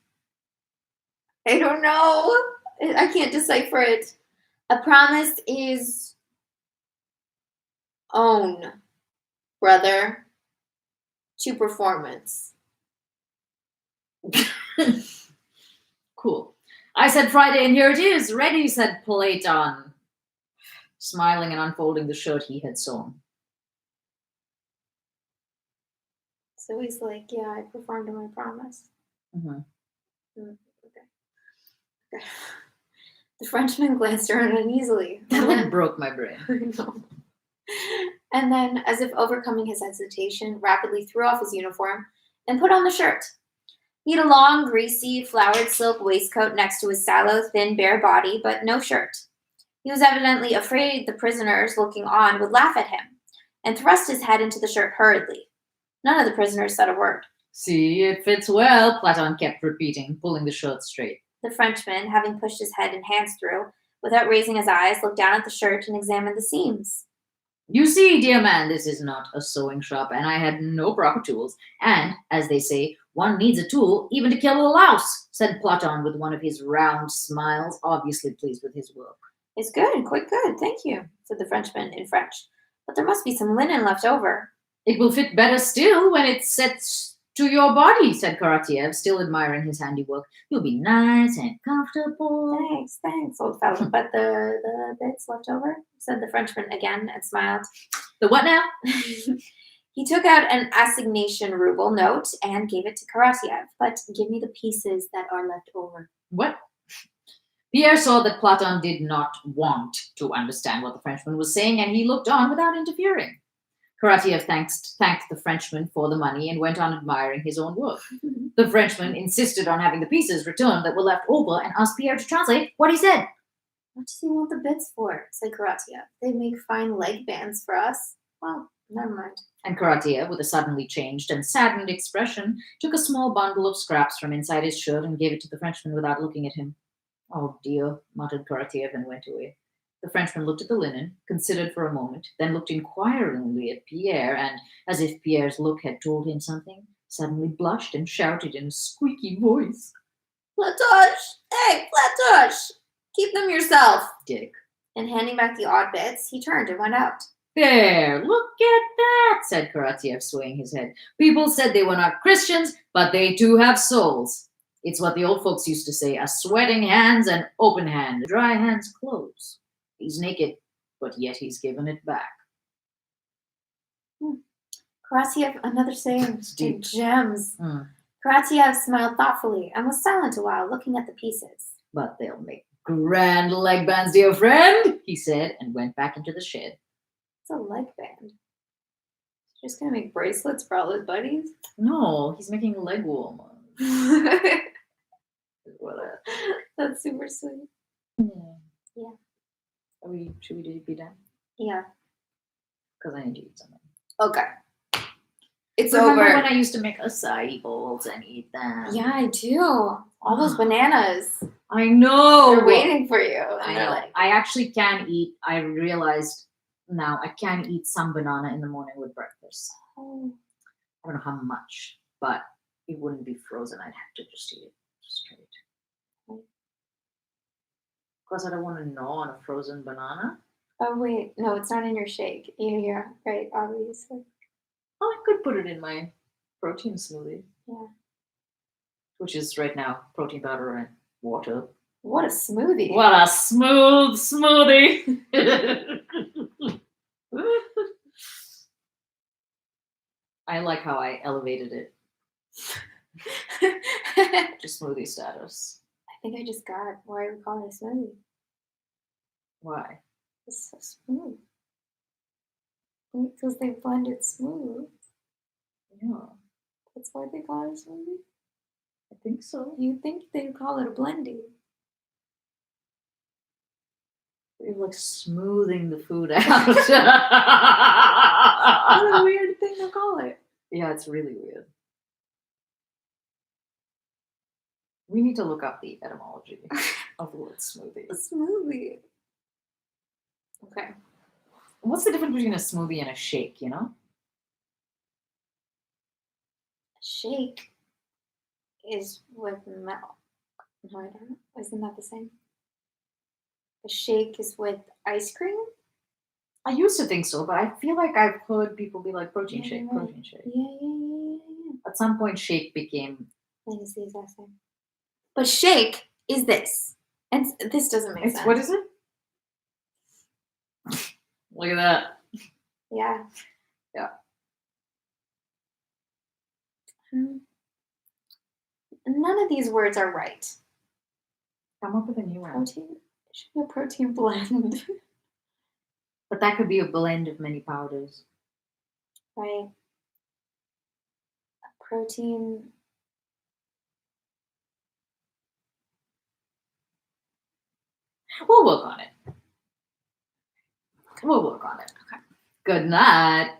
I don't know. I can't decipher it. A promise is own brother to performance. Cool. "I said Friday, and here it is. Ready," said Platon, smiling and unfolding the shirt he had sewn. So he's like, "Yeah, I performed my promise." Mm-hmm. Okay. The Frenchman glanced around uneasily. That one broke my brain. I know. And then, as if overcoming his hesitation, rapidly threw off his uniform and put on the shirt. He had a long, greasy, flowered silk waistcoat next to his sallow, thin, bare body, but no shirt. He was evidently afraid the prisoners, looking on, would laugh at him, and thrust his head into the shirt hurriedly. None of the prisoners said a word. "See, it fits well," Platon kept repeating, pulling the shirt straight. The Frenchman, having pushed his head and hands through, without raising his eyes, looked down at the shirt and examined the seams. You see, dear man, this is not a sewing shop, and I had no proper tools. And, as they say, one needs a tool even to kill a louse, said Platon with one of his round smiles, obviously pleased with his work. It's good, quite good, thank you, said the Frenchman in French. But there must be some linen left over. It will fit better still when it sets to your body, said Karatiev, still admiring his handiwork. You'll be nice and comfortable. Thanks, old fellow. But the bits left over, said the Frenchman again and smiled. The what now? He took out an assignation ruble note and gave it to Karatiev. But give me the pieces that are left over. What? Pierre saw that Platon did not want to understand what the Frenchman was saying, and he looked on without interfering. Karatiev thanked the Frenchman for the money and went on admiring his own work. The Frenchman insisted on having the pieces returned that were left over and asked Pierre to translate what he said. What does he want the bits for? Said Karatiev. They make fine leg bands for us. Well, never mind. And Karatiev, with a suddenly changed and saddened expression, took a small bundle of scraps from inside his shirt and gave it to the Frenchman without looking at him. Oh dear, muttered Karatiev and went away. The Frenchman looked at the linen, considered for a moment, then looked inquiringly at Pierre, and, as if Pierre's look had told him something, suddenly blushed and shouted in a squeaky voice. Platoche! Hey, Platoche! Keep them yourself, Dick. And handing back the odd bits, he turned and went out. There, look at that, said Karatiev, swaying his head. People said they were not Christians, but they too have souls. It's what the old folks used to say, a sweating hand's an open hand, a dry hand's close. He's naked, but yet he's given it back. Karatiev, another saying, Deep. gems. Mm. Karatiev smiled thoughtfully and was silent a while, looking at the pieces. But they'll make grand leg bands, dear friend, he said, and went back into the shed. It's a leg band. Just gonna make bracelets for all his buddies? No, he's making leg warmers. Whatever. That's super sweet. Yeah. Should we be done? Yeah. Because I need to eat something. Okay. It's Remember over. when I used to make acai bowls and eat them? Yeah, I do. All those bananas. I know. They're waiting for you. I And they're know. like, I actually can eat. I realized now I can eat some banana in the morning with breakfast. oh. I don't know how much, but it wouldn't be frozen. I'd have to just eat it straight. Because I don't want to gnaw on a frozen banana. Oh, wait. No, it's not in your shake. Yeah, right, obviously. Oh, I could put it in my protein smoothie. Yeah. Which is right now protein powder and water. What a smoothie. What a smooth smoothie. I like how I elevated it to smoothie status. I think I just got why we call it a smoothie. Why? It's so smooth. Because they blend it smooth. Yeah, That's why they call it a smoothie. I think so. You think they'd call it a blending. You're like smoothing the food out. What a weird thing to call it. Yeah, it's really weird. We need to look up the etymology of the word smoothie. A smoothie. Okay. What's the difference between a smoothie and a shake, you know? A shake is with milk. No, I don't know. Isn't that the same? A shake is with ice cream? I used to think so, but I feel like I've heard people be like protein Yeah, shake, you're right. protein shake. Yeah. At some point, shake became. I think it's the exact same. But shake is this. And this doesn't make sense. What is it? Look at that. Yeah. Yeah. None of these words are right. Come up with a new one. Protein. It should be a protein blend. But that could be a blend of many powders. Right. A protein. We'll work on it. Okay. Good night.